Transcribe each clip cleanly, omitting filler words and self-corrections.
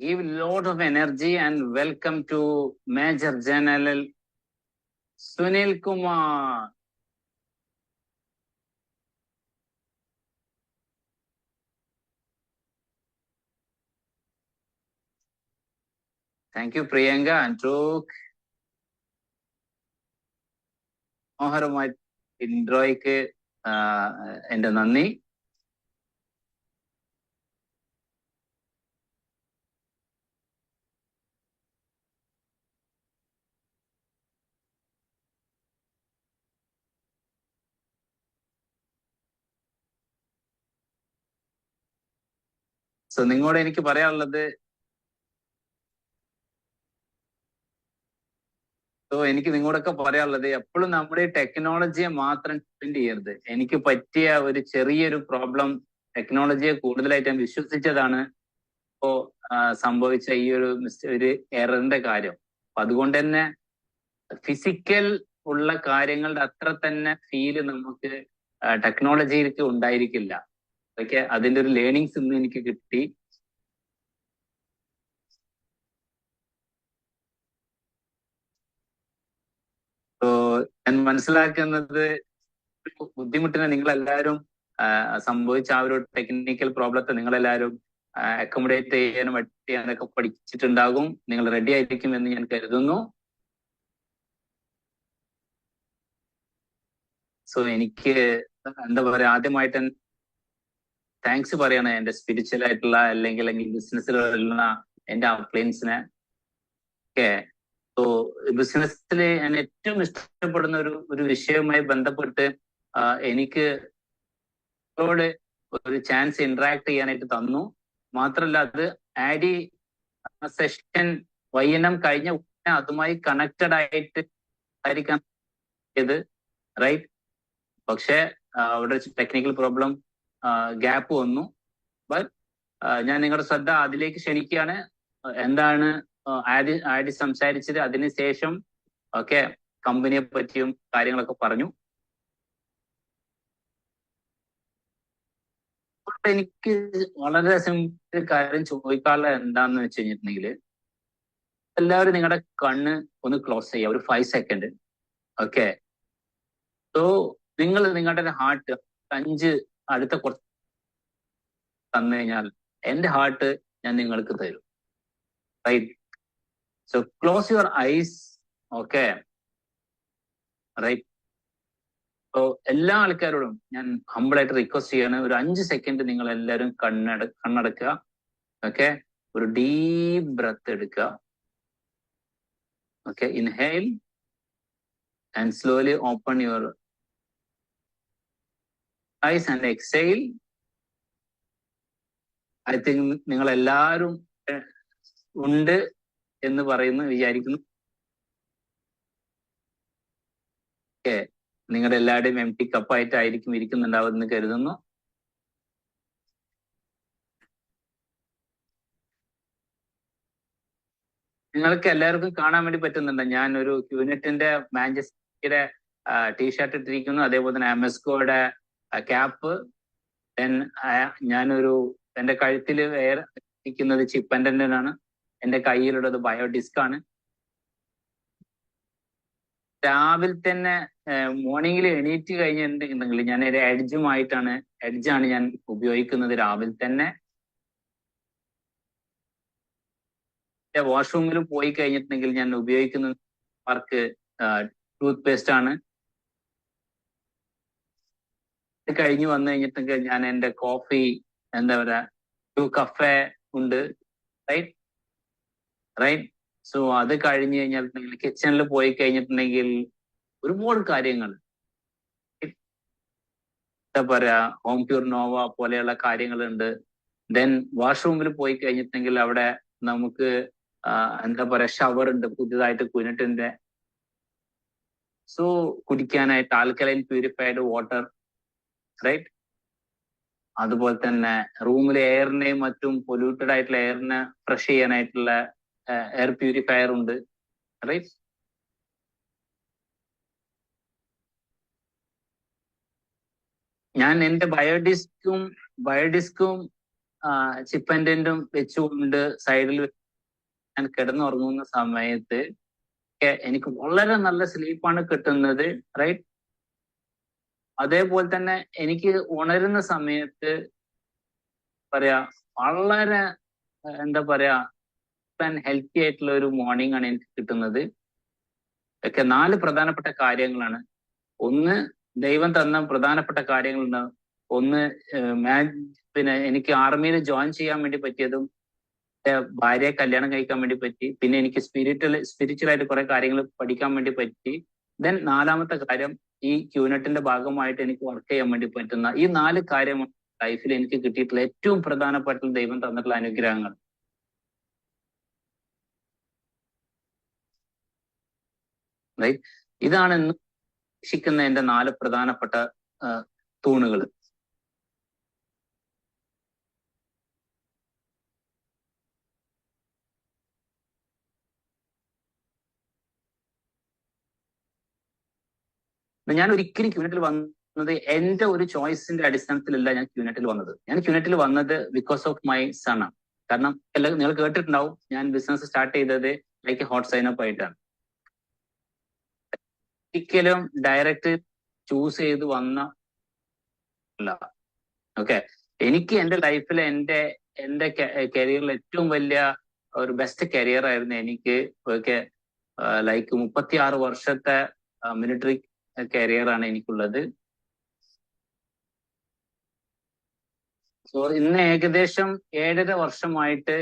give lot of energy and welcome to Major General Sunil Kumar. Thank you, Priyanka and Truk. മനോഹരമായി ഇൻട്രോയ്ക്ക് എൻ്റെ നന്ദി. So നിങ്ങളോട് എനിക്ക് പറയാനുള്ളത്, എനിക്ക് നിങ്ങളോടൊക്കെ പറയാനുള്ളത്, എപ്പോഴും നമ്മുടെ ടെക്നോളജിയെ മാത്രം ഡിപ്പെൻഡ് ചെയ്യരുത്. എനിക്ക് പറ്റിയ ഒരു ചെറിയൊരു പ്രോബ്ലം ടെക്നോളജിയെ കൂടുതലായിട്ട് ഞാൻ വിശ്വസിച്ചതാണ് ഇപ്പോ സംഭവിച്ച ഈ ഒരു എററിന്റെ കാര്യം. അപ്പൊ അതുകൊണ്ട് തന്നെ ഫിസിക്കൽ ഉള്ള കാര്യങ്ങളുടെ അത്ര തന്നെ ഫീല് നമുക്ക് ടെക്നോളജിയിലേക്ക് ഉണ്ടായിരിക്കില്ല. അതൊക്കെ അതിന്റെ ഒരു ലേണിങ്സ് ഇന്ന് എനിക്ക് കിട്ടി. ഞാൻ മനസ്സിലാക്കുന്നത്, ബുദ്ധിമുട്ടിനെ നിങ്ങളെല്ലാവരും സംഭവിച്ച ആ ഒരു ടെക്നിക്കൽ പ്രോബ്ലത്തെ നിങ്ങളെല്ലാവരും അക്കോമഡേറ്റ് ചെയ്യാനും ചെയ്യാനൊക്കെ പഠിച്ചിട്ടുണ്ടാകും. നിങ്ങൾ റെഡി ആയിരിക്കും എന്ന് ഞാൻ കരുതുന്നു. സോ എനിക്ക് എന്താ പറയാ, ആദ്യമായിട്ട് താങ്ക്സ് പറയാണ് എന്റെ സ്പിരിച്വൽ ആയിട്ടുള്ള അല്ലെങ്കിൽ ബിസിനസ്സിലുള്ള എന്റെ അപ്ലയൻസിനെ ഒക്കെ. സോ ബിസിനസ്സിൽ ഞാൻ ഏറ്റവും ഇഷ്ടപ്പെടുന്ന ഒരു വിഷയവുമായി ബന്ധപ്പെട്ട് എനിക്ക് ഒരു ചാൻസ് ഇന്ററാക്ട് ചെയ്യാനായിട്ട് തന്നു. മാത്രല്ല അത് ആഡി സെഷൻ വൈകുന്നേരം കഴിഞ്ഞ ഉടനെ അതുമായി കണക്റ്റഡ് ആയിട്ട് ആയിരിക്കാൻ റൈറ്റ്. പക്ഷെ അവിടെ ടെക്നിക്കൽ പ്രോബ്ലം ഗ്യാപ്പ് വന്നു. ബട്ട് ഞാൻ നിങ്ങളുടെ ശ്രദ്ധ അതിലേക്ക് ക്ഷണിക്കുകയാണ്. എന്താണ് ആഡി സംസാരിച്ചത്, അതിനുശേഷം ഒക്കെ കമ്പനിയെ പറ്റിയും കാര്യങ്ങളൊക്കെ പറഞ്ഞു. എനിക്ക് വളരെ സിമ്പിൾ കാര്യം ചോദിക്കാനുള്ള എന്താന്ന് വെച്ച് കഴിഞ്ഞിട്ടുണ്ടെങ്കിൽ, എല്ലാവരും നിങ്ങളുടെ കണ്ണ് ഒന്ന് ക്ലോസ് ചെയ്യുക ഒരു 5 സെക്കൻഡ്. ഓക്കെ. സോ നിങ്ങൾ നിങ്ങളുടെ ഹാർട്ട് 5 അടുത്ത കുറച്ച് തന്നു കഴിഞ്ഞാൽ എന്റെ ഹാർട്ട് ഞാൻ നിങ്ങൾക്ക് തരും. Right. So close your eyes. Okay, right. So എല്ലാ ആൾക്കാരോടും ഞാൻ ഹംബിളായിട്ട് റിക്വസ്റ്റ് ചെയ്യാണ്, ഒരു 5 സെക്കൻഡ് നിങ്ങൾ എല്ലാവരും കണ്ണടക്കുക. ഓക്കെ, ഒരു ഡീപ് ബ്രത്ത് എടുക്കുക. Okay, inhale and slowly open your eyes and exhale. I think നിങ്ങൾ എല്ലാവരും ഉണ്ട് എന്ന് വിചാരിക്കുന്നു. ഓക്കെ, നിങ്ങളുടെ എല്ലാവരുടെയും എംപ്റ്റി കപ്പായിട്ടായിരിക്കും ഇരിക്കുന്നുണ്ടാവുമെന്ന് കരുതുന്നു. നിങ്ങൾക്ക് എല്ലാവർക്കും കാണാൻ വേണ്ടി പറ്റുന്നുണ്ട്. ഞാൻ ഒരു ക്യൂനെറ്റിന്റെ മാഞ്ചസ്റ്ററിന്റെ ടീഷർട്ട് ഇട്ടിരിക്കുന്നു, അതേപോലെ തന്നെ അമസ്കോയുടെ ക്യാപ്പ്. ദെൻ എന്റെ കഴുത്തിൽ ഇരിക്കുന്നത് ചിപ്പൻഡന്റാണ്. എന്റെ കയ്യിലുള്ളത് ബയോഡിസ്ക് ആണ്. രാവിലെ തന്നെ മോർണിംഗിൽ എണീറ്റ് കഴിഞ്ഞിട്ടുണ്ടെങ്കിൽ ഞാൻ ഒരു എഡ്ജാണ് ഞാൻ ഉപയോഗിക്കുന്നത് രാവിലെ തന്നെ. വാഷ്റൂമിൽ പോയി കഴിഞ്ഞിട്ടുണ്ടെങ്കിൽ ഞാൻ ഉപയോഗിക്കുന്ന ടൂത്ത് പേസ്റ്റ് ആണ്. കഴിഞ്ഞ് വന്നു കഴിഞ്ഞിട്ടുണ്ടെങ്കിൽ ഞാൻ എന്റെ കോഫി, എന്താ പറയാ, 2 കഫേ ഉണ്ട്. റൈറ്റ്. സോ അത് കഴിഞ്ഞ് കഴിഞ്ഞാൽ കിച്ചണിൽ പോയി കഴിഞ്ഞിട്ടുണ്ടെങ്കിൽ ഒരുപാട് കാര്യങ്ങൾ, എന്താ പറയാ, ഹോം ക്യൂർ നോവ പോലെയുള്ള കാര്യങ്ങളുണ്ട്. ദെൻ വാഷ്റൂമിൽ പോയി കഴിഞ്ഞിട്ടുണ്ടെങ്കിൽ അവിടെ നമുക്ക് എന്താ പറയാ, ഷവർ ഉണ്ട് പുതിയതായിട്ട് കുനിട്ടിന്റെ. സോ കുടിക്കാനായിട്ട് ആൽക്കലൈൻ പ്യൂരിഫൈഡ് വാട്ടർ. റൈറ്റ്. അതുപോലെ തന്നെ റൂമിലെ എയറിനെയും മറ്റും പൊല്യൂട്ടഡ് ആയിട്ടുള്ള എയറിനെ ഫ്രഷ് ചെയ്യാനായിട്ടുള്ള എയർ പ്യൂരിഫയർ ഉണ്ട്. റൈറ്റ്. ഞാൻ എന്റെ ബയോഡിസ്കും ചിപ്പൻഡന്റും വെച്ചുകൊണ്ട് സൈഡിൽ ഞാൻ കിടന്നുറങ്ങുന്ന സമയത്ത് എനിക്ക് വളരെ നല്ല സ്ലീപ്പാണ് കിട്ടുന്നത്, റൈറ്റ്. അതേപോലെ തന്നെ എനിക്ക് ഉണരുന്ന സമയത്ത് പറയാ വളരെ എന്താ പറയാ ഹെൽത്തി ആയിട്ടുള്ള ഒരു മോർണിംഗ് ആണ് എനിക്ക് കിട്ടുന്നത്. ഒക്കെ 4 പ്രധാനപ്പെട്ട കാര്യങ്ങളാണ്. ഒന്ന്, ദൈവം തന്ന പ്രധാനപ്പെട്ട കാര്യങ്ങളുണ്ട്. ഒന്ന്, പിന്നെ എനിക്ക് ആർമിയിൽ ജോയിൻ ചെയ്യാൻ വേണ്ടി പറ്റിയതും ഭാര്യയെ കല്യാണം കഴിക്കാൻ വേണ്ടി പറ്റി. പിന്നെ എനിക്ക് സ്പിരിച്വലായിട്ട് കുറെ കാര്യങ്ങൾ പഠിക്കാൻ വേണ്ടി പറ്റി. ദെൻ 4ാമത്തെ കാര്യം, ഈ ക്യൂനെറ്റിന്റെ ഭാഗമായിട്ട് എനിക്ക് വർക്ക് ചെയ്യാൻ വേണ്ടി പറ്റുന്ന ഈ 4 കാര്യമാണ് ലൈഫിൽ എനിക്ക് കിട്ടിയിട്ടുള്ള ഏറ്റവും പ്രധാനപ്പെട്ട ദൈവം തന്നിട്ടുള്ള അനുഗ്രഹങ്ങൾ. റൈറ്റ്. ഇതാണ് ഇന്ന് ശിക്കുന്ന എന്റെ 4 പ്രധാനപ്പെട്ട തൂണുകൾ. ഞാൻ ഒരിക്കലും ക്യൂനെറ്റിൽ വന്നത് എന്റെ ഒരു ചോയ്സിന്റെ അടിസ്ഥാനത്തിലല്ല ഞാൻ ക്യൂനെറ്റിൽ വന്നത്. ഞാൻ ക്യൂനെറ്റിൽ വന്നത് ബിക്കോസ് ഓഫ് മൈ സൺ ആണ്. കാരണം നിങ്ങൾ കേട്ടിട്ടുണ്ടാവും, ഞാൻ ബിസിനസ് സ്റ്റാർട്ട് ചെയ്തത് ലൈക്ക് ഹോട്ട് സൈൻ അപ്പ് ആയിട്ടാണ്. ഒരിക്കലും ഡയറക്റ്റ് ചൂസ് ചെയ്ത് വന്ന അല്ല. ഓക്കെ, എനിക്ക് എന്റെ ലൈഫിൽ എന്റെ കരിയറിൽ ഏറ്റവും വലിയ ഒരു ബെസ്റ്റ് കരിയർ ആയിരുന്നു എനിക്ക്. ഓക്കെ, ലൈക്ക് 36 വർഷത്തെ മിലിറ്ററി കരിയർ ആണ് എനിക്കുള്ളത്. സോ ഇന്ന് ഏകദേശം 7.5 വർഷമായിട്ട്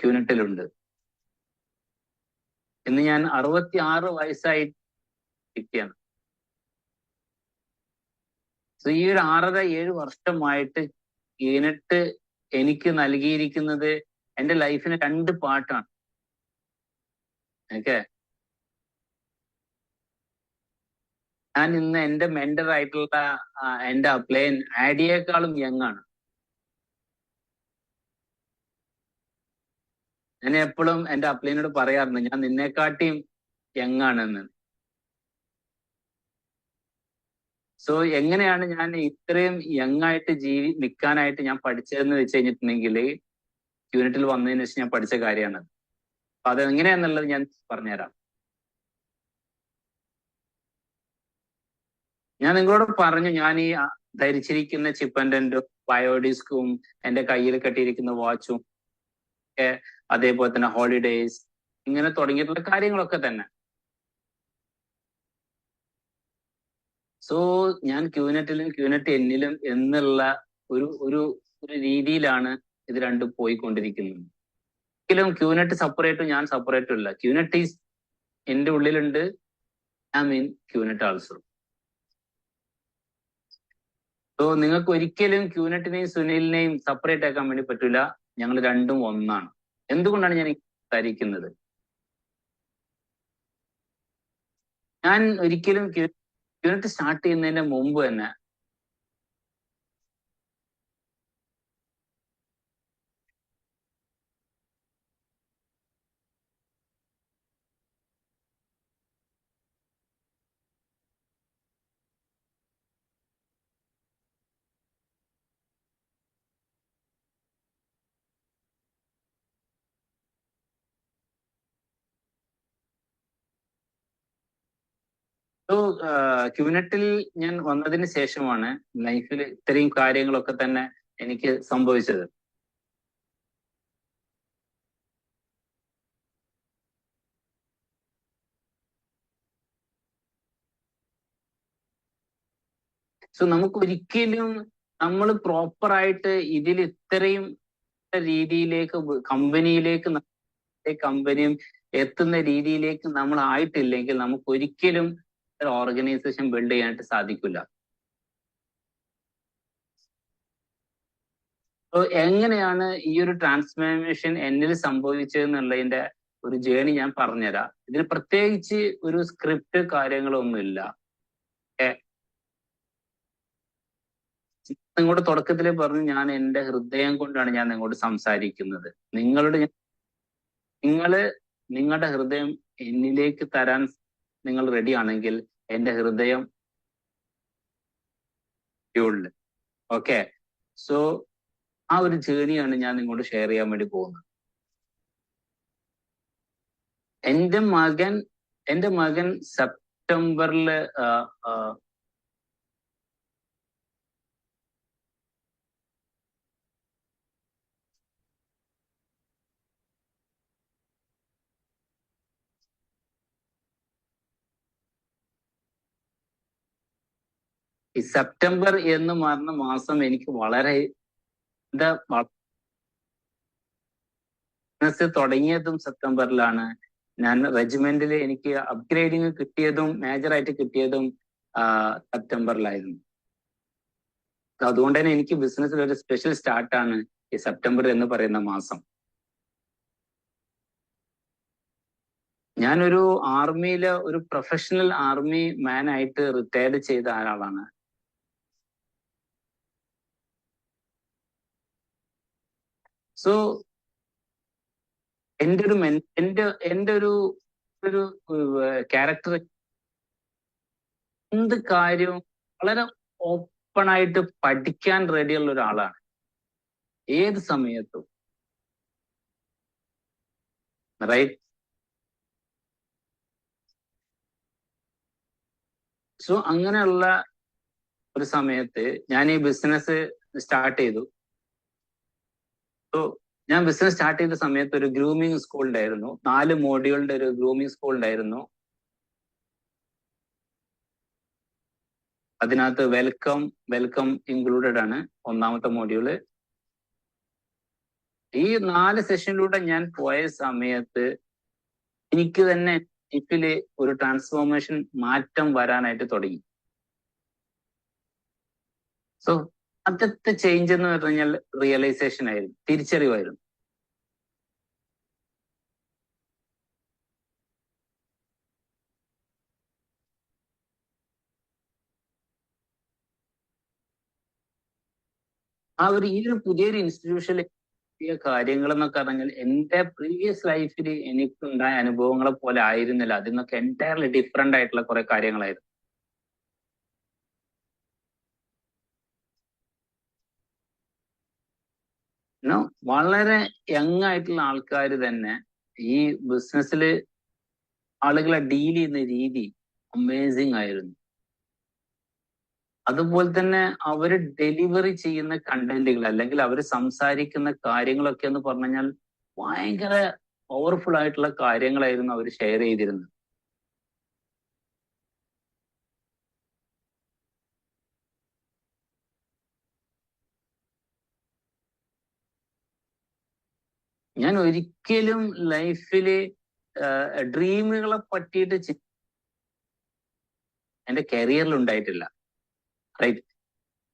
ക്യൂനെറ്റിലുണ്ട്. ഇന്ന് ഞാൻ 66 വയസ്സായിരിക്കുകയാണ്. സോ ഈ ഒരു 6.5-7 വർഷമായിട്ട് ക്യൂനെറ്റ് എനിക്ക് നൽകിയിരിക്കുന്നത് എന്റെ ലൈഫിന് 2 പാർട്ടാണ്. ഓക്കെ, ഞാൻ ഇന്ന് എന്റെ മെന്റർ ആയിട്ടുള്ള എന്റെ അപ്ലൈൻ ആഡിയേക്കാളും യങ് ആണ്. ഞാൻ എപ്പോഴും എന്റെ അപ്ലൈനോട് പറയാറുണ്ട്, ഞാൻ നിന്നെക്കാട്ടിയും യങ് ആണെന്ന്. സോ എങ്ങനെയാണ് ഞാൻ ഇത്രയും യങ് ആയിട്ട് നിൽക്കാനായിട്ട് ഞാൻ പഠിച്ചതെന്ന് വെച്ച് കഴിഞ്ഞിട്ടുണ്ടെങ്കിൽ ക്യൂനെറ്റിൽ വന്നതിന് ശേഷം ഞാൻ പഠിച്ച കാര്യമാണ്. അപ്പൊ അത് എങ്ങനെയാന്നുള്ളത് ഞാൻ പറഞ്ഞുതരാം. ഞാൻ നിങ്ങളോട് പറഞ്ഞു, ഞാൻ ഈ ധരിച്ചിരിക്കുന്ന ചിപ്പൻഡന്റും ബയോഡിസ്കും എന്റെ കയ്യിൽ കെട്ടിയിരിക്കുന്ന വാച്ചും അതേപോലെ തന്നെ ഹോളിഡേയ്സ്, ഇങ്ങനെ തുടങ്ങിയിട്ടുള്ള കാര്യങ്ങളൊക്കെ തന്നെ. സോ ഞാൻ ക്യൂനെറ്റ് എന്നിലും എന്നുള്ള ഒരു ഒരു ഒരു രീതിയിലാണ് ഇത് രണ്ടും പോയിക്കൊണ്ടിരിക്കുന്നത്. ഒരിക്കലും ക്യൂനെറ്റ് സെപ്പറേറ്റും ഞാൻ സെപ്പറേറ്റും ഇല്ല. ക്യൂനെറ്റ് ഈസ് എന്റെ ഉള്ളിലുണ്ട്, I mean QNet also. So നിങ്ങൾക്ക് ഒരിക്കലും ക്യൂനെറ്റിനെയും സുനിലിനെയും സെപ്പറേറ്റ് ആക്കാൻ വേണ്ടി പറ്റില്ല. ഞങ്ങൾ രണ്ടും ഒന്നാണ്. എന്തുകൊണ്ടാണ് ഞാൻ ധരിക്കുന്നത്? ഞാൻ ഒരിക്കലും ക്യൂനെറ്റ് സ്റ്റാർട്ട് ചെയ്യുന്നതിന്റെ മുമ്പ് തന്നെ ക്യൂനെറ്റിൽ ഞാൻ വന്നതിന് ശേഷമാണ് ലൈഫിൽ ഇത്രയും കാര്യങ്ങളൊക്കെ തന്നെ എനിക്ക് സംഭവിച്ചത്. സോ നമുക്ക് ഒരിക്കലും നമ്മൾ പ്രോപ്പറായിട്ട് ഇതിൽ ഇത്രയും രീതിയിലേക്ക് കമ്പനിയും എത്തുന്ന രീതിയിലേക്ക് നമ്മൾ ആയിട്ടില്ലെങ്കിൽ നമുക്ക് ഒരിക്കലും ഒരു ഓർഗനൈസേഷൻ ബിൽഡ് ചെയ്യാനായിട്ട് സാധിക്കില്ല. സോ എങ്ങനെയാണ് ഈ ഒരു ട്രാൻസ്ഫോർമേഷൻ എന്നിൽ സംഭവിച്ചതെന്നുള്ളതിന്റെ ഒരു ജേണി ഞാൻ പറഞ്ഞുതരാം. ഇതിന് പ്രത്യേകിച്ച് ഒരു സ്ക്രിപ്റ്റ് കാര്യങ്ങളൊന്നുമില്ല. നിങ്ങളുടെ തുടക്കത്തിൽ പറഞ്ഞു, ഞാൻ എന്റെ ഹൃദയം കൊണ്ടാണ് ഞാൻ നിങ്ങളോട് സംസാരിക്കുന്നത്. നിങ്ങളുടെ ഹൃദയം എന്നിലേക്ക് തരാൻ നിങ്ങൾ റെഡി ആണെങ്കിൽ എന്റെ ഹൃദയം ഓക്കെ. സോ ആ ഒരു ജേണിയാണ് ഞാൻ നിങ്ങളോട് ഷെയർ ചെയ്യാൻ വേണ്ടി പോകുന്നത്. എന്റെ മകൻ സെപ്റ്റംബറിൽ ഈ സെപ്റ്റംബർ എന്ന് പറഞ്ഞ മാസം എനിക്ക് വളരെ എന്താ ബിസിനസ് തുടങ്ങിയതും സെപ്റ്റംബറിലാണ്. ഞാൻ റെജിമെന്റിൽ എനിക്ക് അപ്ഗ്രേഡിങ് കിട്ടിയതും മേജറായിട്ട് കിട്ടിയതും സെപ്റ്റംബറിലായിരുന്നു. അതുകൊണ്ട് തന്നെ എനിക്ക് ബിസിനസ്സിൽ ഒരു സ്പെഷ്യൽ സ്റ്റാർട്ടാണ് ഈ സെപ്റ്റംബർ എന്ന് പറയുന്ന മാസം. ഞാനൊരു ആർമിയിലെ ഒരു പ്രൊഫഷണൽ ആർമി മാൻ ആയിട്ട് റിട്ടയർഡ് ചെയ്ത ആളാണ്. സോ എന്റെ ഒരു ക്യാരക്ടർ എന്ത് കാര്യവും വളരെ ഓപ്പൺ ആയിട്ട് പഠിക്കാൻ റെഡിയുള്ള ഒരാളാണ് ഏത് സമയത്തും. റൈറ്റ്. സോ അങ്ങനെയുള്ള ഒരു സമയത്ത് ഞാൻ ഈ ബിസിനസ് സ്റ്റാർട്ട് ചെയ്തു. സോ ഞാൻ ബിസിനസ് സ്റ്റാർട്ട് ചെയ്ത സമയത്ത് ഒരു ഗ്രൂമിങ് സ്കൂൾ ഉണ്ടായിരുന്നു. 4 മോഡ്യൂളിന്റെ ഒരു ഗ്രൂമിങ് സ്കൂൾ ഉണ്ടായിരുന്നു. അതിനകത്ത് വെൽക്കം ഇൻക്ലൂഡഡ് ആണ് ഒന്നാമത്തെ മോഡ്യൂള്. ഈ 4 സെഷനിലൂടെ ഞാൻ പോയ സമയത്ത് എനിക്ക് തന്നെ ലൈഫില് ഒരു ട്രാൻസ്ഫോർമേഷൻ മാറ്റം വരാനായിട്ട് തുടങ്ങി. സോ ആദ്യത്തെ ചേഞ്ച് എന്ന് പറഞ്ഞു കഴിഞ്ഞാൽ റിയലൈസേഷൻ ആയിരുന്നു, തിരിച്ചറിവായിരുന്നു. ഈ ഒരു പുതിയൊരു ഇൻസ്റ്റിറ്റ്യൂഷനിൽ കാര്യങ്ങൾ എന്നൊക്കെ പറഞ്ഞാൽ എന്റെ പ്രീവിയസ് ലൈഫിൽ എനിക്കുണ്ടായ അനുഭവങ്ങളെ പോലെ ആയിരുന്നില്ല. അതിൽ നിന്നൊക്കെ എൻറ്റയർലി ഡിഫറെന്റ് ആയിട്ടുള്ള കുറെ കാര്യങ്ങളായിരുന്നു. വളരെ യങ് ആയിട്ടുള്ള ആൾക്കാർ തന്നെ ഈ ബിസിനസ്സിൽ ആളുകളെ ഡീൽ ചെയ്യുന്ന രീതി അമേസിങ് ആയിരുന്നു. അതുപോലെ തന്നെ അവര് ഡെലിവറി ചെയ്യുന്ന കണ്ടന്റുകൾ അല്ലെങ്കിൽ അവർ സംസാരിക്കുന്ന കാര്യങ്ങളൊക്കെ എന്ന് പറഞ്ഞു കഴിഞ്ഞാൽ ഭയങ്കര പവർഫുൾ ആയിട്ടുള്ള കാര്യങ്ങളായിരുന്നു അവർ ഷെയർ ചെയ്തിരുന്നത്. ഞാൻ ഒരിക്കലും ലൈഫില് ഡ്രീമുകളെ പറ്റിയിട്ട് എന്റെ കരിയറിൽ ഉണ്ടായിട്ടില്ല. റൈറ്റ്.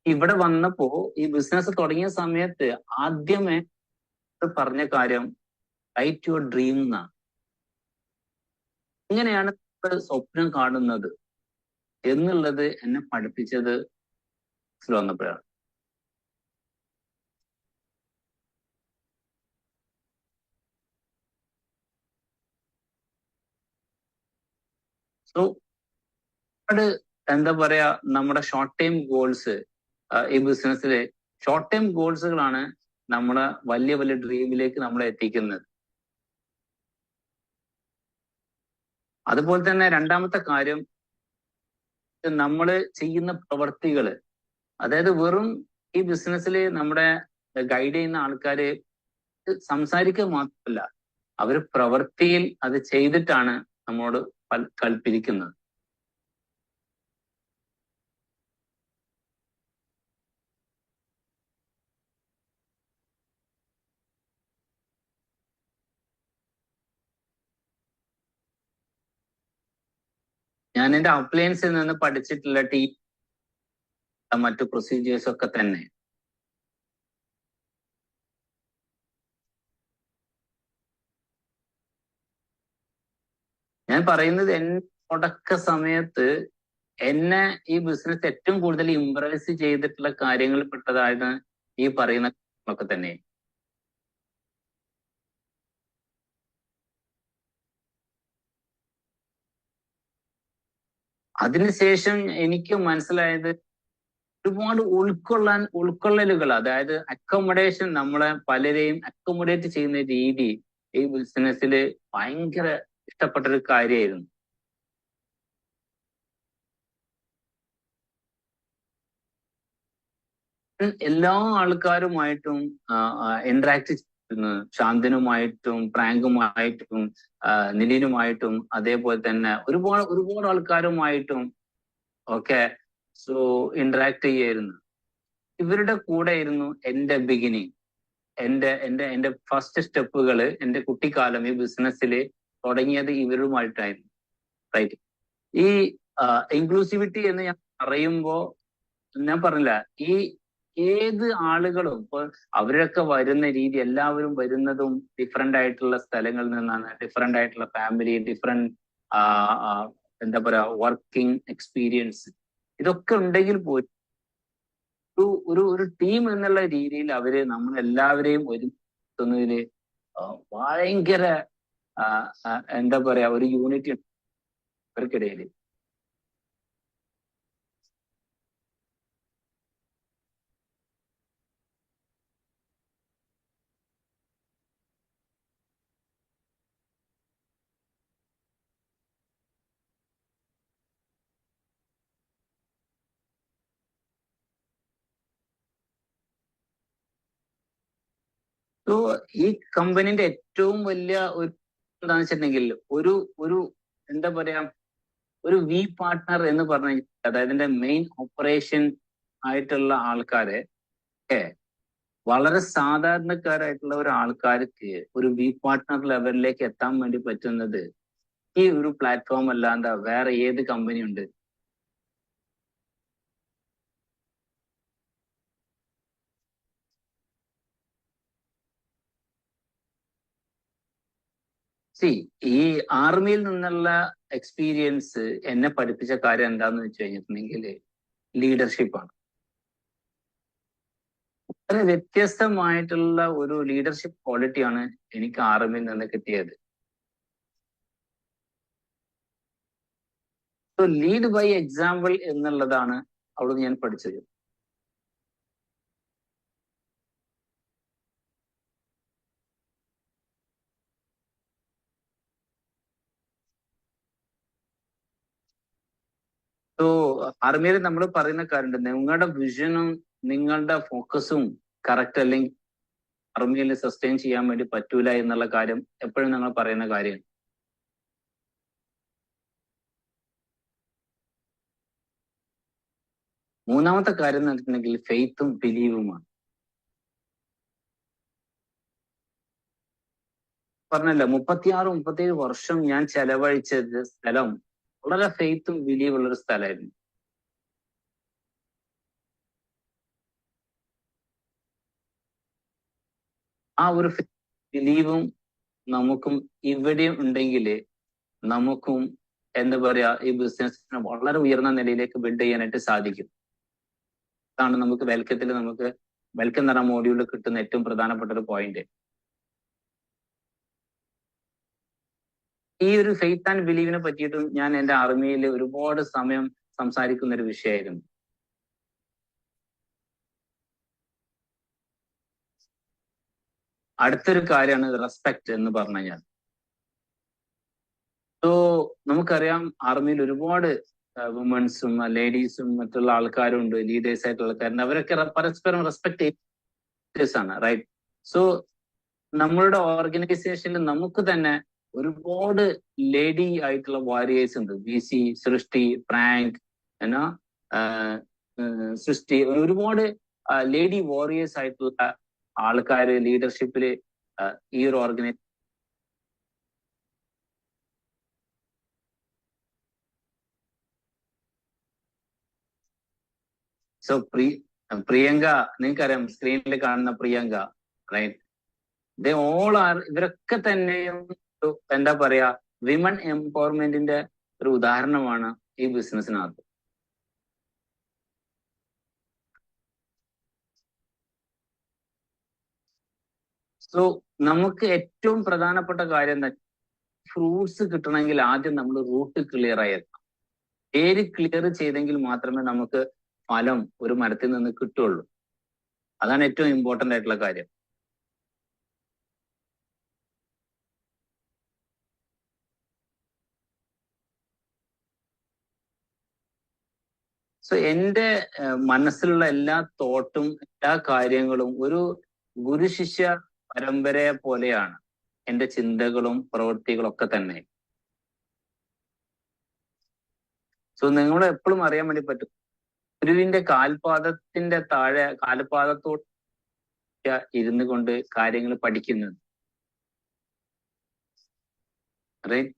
ഇവിടെ വന്നപ്പോ ഈ ബിസിനസ് തുടങ്ങിയ സമയത്ത് ആദ്യമേ പറഞ്ഞ കാര്യം റൈറ്റ് യുവർ ഡ്രീം എന്നാണ്. ഇങ്ങനെയാണ് സ്വപ്നം കാണുന്നത് എന്നുള്ളത് എന്നെ പഠിപ്പിച്ചത് വന്നപ്പോഴാണ്. സോ എന്താ പറയാ, നമ്മുടെ ഷോർട്ട് ടൈം ഗോൾസ് ഈ ബിസിനസ്സിലെ ഷോർട്ട് ടൈം ഗോൾസുകളാണ് നമ്മളെ വലിയ വലിയ ഡ്രീമിലേക്ക് നമ്മളെ എത്തിക്കുന്നത്. അതുപോലെ തന്നെ രണ്ടാമത്തെ കാര്യം, നമ്മൾ ചെയ്യുന്ന പ്രവർത്തികള്, അതായത് വെറും ഈ ബിസിനസ്സിൽ നമ്മുടെ ഗൈഡ് ചെയ്യുന്ന ആൾക്കാര് സംസാരിക്കുക മാത്രമല്ല, അവർ പ്രവൃത്തിയിൽ അത് ചെയ്തിട്ടാണ് നമ്മോട് കൽപ്പിക്കുന്നത്. ഞാൻ എന്റെ അപ്ലയൻസിൽ നിന്ന് പഠിച്ചിട്ടുള്ള മറ്റു പ്രൊസീജിയേഴ്സ് ഒക്കെ തന്നെ ഞാൻ പറയുന്നത്. തുടക്ക സമയത്ത് എന്നെ ഈ ബിസിനസ് ഏറ്റവും കൂടുതൽ ഇംപ്രസ് ചെയ്തിട്ടുള്ള കാര്യങ്ങൾ പെട്ടതായത് ഈ പറയുന്ന ഒക്കെ തന്നെ. അതിനുശേഷം എനിക്ക് മനസ്സിലായത് ഒരുപാട് ഉൾക്കൊള്ളലുകൾ, അതായത് അക്കോമഡേഷൻ, നമ്മളെ പലരെയും അക്കോമഡേറ്റ് ചെയ്യുന്ന രീതി ഈ ബിസിനസ്സിൽ ഭയങ്കര ഇഷ്ടപ്പെട്ട ഒരു കാര്യമായിരുന്നു. എല്ലാ ആൾക്കാരുമായിട്ടും ഇന്ററാക്ട് ചെയ്യുന്നു. ശാന്തനുമായിട്ടും പ്രാങ്കുമായിട്ടും നിലിനുമായിട്ടും അതേപോലെ തന്നെ ഒരുപാട് ഒരുപാട് ആൾക്കാരുമായിട്ടും ഒക്കെ ഇന്ററാക്ട് ചെയ്യായിരുന്നു. ഇവരുടെ കൂടെ ആയിരുന്നു എന്റെ ബിഗിനിങ്, എന്റെ ഫസ്റ്റ് സ്റ്റെപ്പുകൾ, എന്റെ കുട്ടിക്കാലം ഈ ബിസിനസ്സിൽ തുടങ്ങിയത് ഇവരുമായിട്ടായിരുന്നു. റൈറ്റ്. ഈ ഇൻക്ലൂസിവിറ്റി എന്ന് ഞാൻ പറയുമ്പോ ഞാൻ പറഞ്ഞില്ല, ഈ ഏത് ആളുകളും ഇപ്പൊ അവരൊക്കെ വരുന്ന രീതി, എല്ലാവരും വരുന്നതും ഡിഫറെന്റ് ആയിട്ടുള്ള സ്ഥലങ്ങളിൽ നിന്നാണ്, ഡിഫറെന്റ് ആയിട്ടുള്ള ഫാമിലി, ഡിഫറെന്റ് എന്താ പറയാ വർക്കിംഗ് എക്സ്പീരിയൻസ്, ഇതൊക്കെ ഉണ്ടെങ്കിൽ പോലും ഒരു ടീം എന്നുള്ള രീതിയിൽ അവര് നമ്മളെല്ലാവരെയും ഒരുക്കുന്നതില് ഭയങ്കര എന്താ പറയാ ഒരു യൂണിറ്റി അവർക്കിടയിൽ. സോ ഈ കമ്പനിന്റെ ഏറ്റവും വലിയ ഒരു എന്താണെന്ന് വെച്ചിട്ടുണ്ടെങ്കിൽ ഒരു ഒരു എന്താ പറയാ ഒരു വി പാർട്ട്ണർ എന്ന് പറഞ്ഞ, അതായത് ഇതിന്റെ മെയിൻ ഓപ്പറേഷൻ ആയിട്ടുള്ള ആൾക്കാരെ വളരെ സാധാരണക്കാരായിട്ടുള്ള ഒരു ആൾക്കാർക്ക് ഒരു വി പാർട്ട്ണർ ലെവലിലേക്ക് എത്താൻ വേണ്ടി പറ്റുന്നത് ഈ ഒരു പ്ലാറ്റ്ഫോം അല്ലാണ്ട് വേറെ ഏത് കമ്പനി ഉണ്ട്? സി, ഈ ആർമിയിൽ നിന്നുള്ള എക്സ്പീരിയൻസ് എന്നെ പഠിപ്പിച്ച കാര്യം എന്താന്ന് വെച്ച് കഴിഞ്ഞിട്ടുണ്ടെങ്കിൽ ലീഡർഷിപ്പാണ്. വളരെ വ്യത്യസ്തമായിട്ടുള്ള ഒരു ലീഡർഷിപ്പ് ക്വാളിറ്റിയാണ് എനിക്ക് ആർമിയിൽ നിന്ന് കിട്ടിയത്. ലീഡ് ബൈ എക്സാമ്പിൾ എന്നുള്ളതാണ് അവിടെ ഞാൻ പഠിച്ചത്. സോ ആർമിയിൽ നമ്മൾ പറയുന്ന കാര്യമുണ്ട്, നിങ്ങളുടെ വിഷനും നിങ്ങളുടെ ഫോക്കസും കറക്റ്റ് അല്ലെങ്കിൽ ആർമിയിൽ സസ്റ്റെയിൻ ചെയ്യാൻ വേണ്ടി പറ്റൂല എന്നുള്ള കാര്യം എപ്പോഴും ഞങ്ങൾ പറയുന്ന കാര്യമാണ്. മൂന്നാമത്തെ കാര്യം എന്ന് വെച്ചിട്ടുണ്ടെങ്കിൽ ഫെയ്ത്തും ബിലീവുമാണ്. പറഞ്ഞല്ലോ, 36-37 വർഷം ഞാൻ ചെലവഴിച്ചത് സ്ഥലം വളരെ ഫെയ്ത്തും ബിലീവ് ഉള്ള ഒരു സ്ഥലമായിരുന്നു. ആ ഒരു ബിലീവും നമുക്കും ഇവിടെയും ഉണ്ടെങ്കിൽ നമുക്കും എന്താ പറയാ ഈ ബിസിനസ്സിനെ വളരെ ഉയർന്ന നിലയിലേക്ക് ബിൽഡ് ചെയ്യാനായിട്ട് സാധിക്കും. അതാണ് നമുക്ക് വെൽക്കം എന്ന് പറഞ്ഞ മോഡ്യൂളിൽ കിട്ടുന്ന ഏറ്റവും പ്രധാനപ്പെട്ട ഒരു പോയിന്റ്. ഈ ഒരു ഫെയ്ത്ത് ആൻഡ് ബിലീവിനെ പറ്റിയിട്ടും ഞാൻ എന്റെ ആർമിയിൽ ഒരുപാട് സമയം സംസാരിക്കുന്ന ഒരു വിഷയമായിരുന്നു. അടുത്തൊരു കാര്യമാണ് റെസ്പെക്ട് എന്ന് പറഞ്ഞു കഴിഞ്ഞാൽ. സോ നമുക്കറിയാം ആർമിയിൽ ഒരുപാട് വുമൻസും ലേഡീസും മറ്റുള്ള ആൾക്കാരും ഉണ്ട്, ലീഡേഴ്സ് ആയിട്ടുള്ള ആൾക്കാരുണ്ട്. അവരൊക്കെ പരസ്പരം റെസ്പെക്ട് ആണ്, റൈറ്റ്? സോ നമ്മളുടെ ഓർഗനൈസേഷനിൽ നമുക്ക് തന്നെ ഒരുപാട് ലേഡി ആയിട്ടുള്ള വാരിയേഴ്സ് ഉണ്ട്. BC, സൃഷ്ടി, പ്രാങ്ക്, എന്നാ സൃഷ്ടി, ഒരുപാട് ലേഡി വാരിയേഴ്സ് ആയിട്ടുള്ള ആൾക്കാര് ലീഡർഷിപ്പില് ഈ ഒരു ഓർഗനൈസേഷൻ. സോ പ്രിയങ്ക, നിങ്ങൾക്കറിയാം സ്ക്രീനിൽ കാണുന്ന Priyanka, right? They all are, ഇവരൊക്കെ തന്നെയും എന്താ പറയാ വിമൻ എംപവർമെന്റിന്റെ ഒരു ഉദാഹരണമാണ് ഈ ബിസിനസ്സിനകത്ത്. സോ നമുക്ക് ഏറ്റവും പ്രധാനപ്പെട്ട കാര്യം എന്താ, ഫ്രൂട്ട്സ് കിട്ടണമെങ്കിൽ ആദ്യം നമ്മൾ റൂട്ട് ക്ലിയർ ആയിരിക്കണം. പേര് ക്ലിയർ ചെയ്തെങ്കിൽ മാത്രമേ നമുക്ക് ഫലം ഒരു മരത്തിൽ നിന്ന് കിട്ടുള്ളൂ. അതാണ് ഏറ്റവും ഇമ്പോർട്ടന്റ് ആയിട്ടുള്ള കാര്യം. സോ എന്റെ മനസ്സിലുള്ള എല്ലാ തോട്ടും എല്ലാ കാര്യങ്ങളും ഒരു ഗുരു ശിഷ്യ പരമ്പരയെ പോലെയാണ് എന്റെ ചിന്തകളും പ്രവൃത്തികളും ഒക്കെ തന്നെ. സോ നിങ്ങൾ എപ്പോഴും അറിയാൻ വേണ്ടി പറ്റും, ഗുരുവിന്റെ കാൽപാദത്തിന്റെ താഴെ കാൽപാദത്തോട് ഇരുന്നു കൊണ്ട് കാര്യങ്ങൾ പഠിക്കുന്നത്. റൈറ്റ്.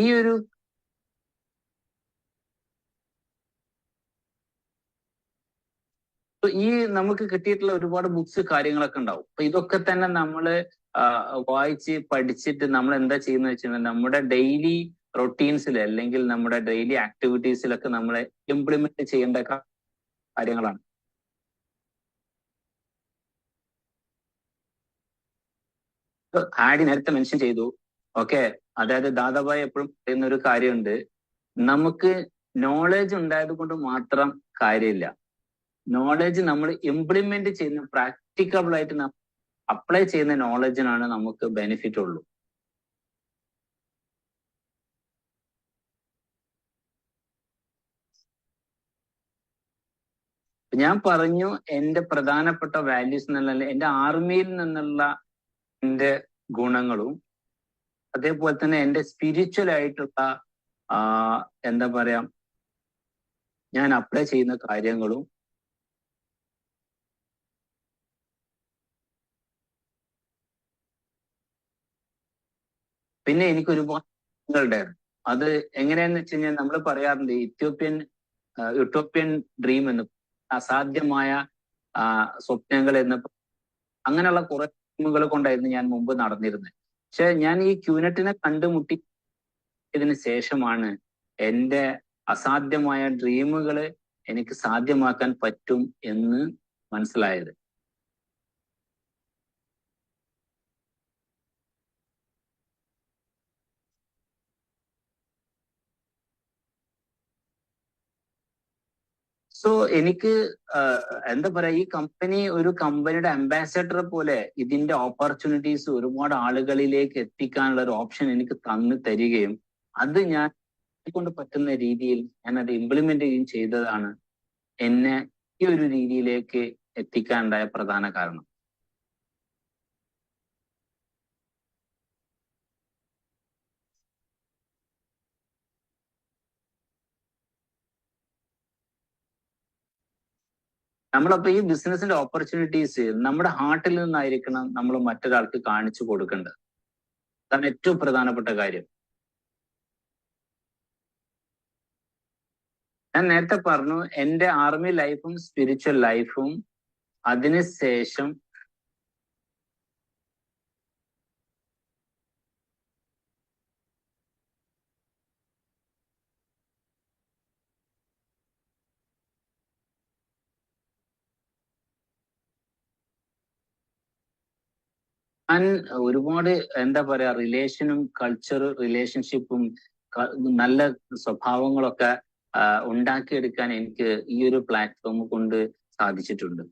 ഈ ഒരു ഈ നമുക്ക് കിട്ടിയിട്ടുള്ള ഒരുപാട് ബുക്സ് കാര്യങ്ങളൊക്കെ ഉണ്ടാവും. അപ്പൊ ഇതൊക്കെ തന്നെ നമ്മള് വായിച്ച് പഠിച്ചിട്ട് നമ്മൾ എന്താ ചെയ്യുന്നത് വെച്ചിട്ടുണ്ടെങ്കിൽ നമ്മുടെ ഡെയിലി റൊട്ടീൻസിൽ അല്ലെങ്കിൽ നമ്മുടെ ഡെയിലി ആക്ടിവിറ്റീസിലൊക്കെ നമ്മളെ ഇംപ്ലിമെന്റ് ചെയ്യേണ്ട കാര്യങ്ങളാണ്. ആഡി നേരത്തെ മെൻഷൻ ചെയ്തു. ഓക്കെ, അതായത് ദാദാഭായ് എപ്പോഴും പറയുന്ന ഒരു കാര്യമുണ്ട്, നമുക്ക് നോളേജ് ഉണ്ടായത് കൊണ്ട് മാത്രം കാര്യമില്ല, നോളേജ് നമ്മൾ ഇംപ്ലിമെന്റ് ചെയ്യുന്ന പ്രാക്ടിക്കബിൾ ആയിട്ട് അപ്ലൈ ചെയ്യുന്ന നോളജിനാണ് നമുക്ക് ബെനിഫിറ്റ് ഉള്ളൂ. ഞാൻ പറഞ്ഞു എന്റെ പ്രധാനപ്പെട്ട വാല്യൂസ് എന്നുള്ള എന്റെ ആർമിയിൽ നിന്നുള്ള എന്റെ ഗുണങ്ങളും അതേപോലെ തന്നെ എന്റെ സ്പിരിച്വൽ ആയിട്ടുള്ള എന്താ പറയാ ഞാൻ അപ്ലൈ ചെയ്യുന്ന കാര്യങ്ങളും പിന്നെ എനിക്ക് ഒരുപാട് അത് എങ്ങനെയാന്ന് വെച്ച് കഴിഞ്ഞാൽ നമ്മൾ പറയാറുണ്ട് യൂട്ടോപ്യൻ ഡ്രീം എന്ന്, അസാധ്യമായ സ്വപ്നങ്ങൾ എന്ന്. അങ്ങനെയുള്ള കുറെ ഡ്രീമുകൾ കൊണ്ടായിരുന്നു ഞാൻ മുമ്പ് നടന്നിരുന്നത്. പക്ഷെ ഞാൻ ഈ ക്യൂനെറ്റിനെ കണ്ടുമുട്ടിയതിന് ശേഷമാണ് എൻ്റെ അസാധ്യമായ ഡ്രീമുകൾ എനിക്ക് സാധ്യമാക്കാൻ പറ്റും എന്ന് മനസ്സിലായത്. സോ എനിക്ക് എന്താ പറയാ, ഈ ഒരു കമ്പനിയുടെ അംബാസഡർ പോലെ ഇതിന്റെ ഓപ്പർച്യൂണിറ്റീസ് ഒരുപാട് ആളുകളിലേക്ക് എത്തിക്കാനുള്ള ഒരു ഓപ്ഷൻ എനിക്ക് തരികയും അത് ഞാൻ കൊണ്ട് പറ്റുന്ന രീതിയിൽ ഞാൻ അത് ഇംപ്ലിമെന്റ് ചെയ്യുകയും ചെയ്തതാണ് എന്നെ ഈ ഒരു രീതിയിലേക്ക് എത്തിക്കാനുണ്ടായ പ്രധാന കാരണം. നമ്മളപ്പോ ഈ ബിസിനസിന്റെ ഓപ്പർച്യൂണിറ്റീസ് നമ്മുടെ ഹാർട്ടിൽ നിന്നായിരിക്കണം നമ്മൾ മറ്റൊരാൾക്ക് കാണിച്ചു കൊടുക്കേണ്ടത്. അതാണ് ഏറ്റവും പ്രധാനപ്പെട്ട കാര്യം. ഞാൻ നേരത്തെ പറഞ്ഞു എന്റെ ആർമി ലൈഫും സ്പിരിച്വൽ ലൈഫും അതിനുശേഷം ഞാൻ ഒരുപാട് എന്താ പറയാ റിലേഷൻഷിപ്പും നല്ല സ്വഭാവങ്ങളൊക്കെ ഉണ്ടാക്കിയെടുക്കാൻ എനിക്ക് ഈ ഒരു പ്ലാറ്റ്ഫോം കൊണ്ട് സാധിച്ചിട്ടുണ്ട്.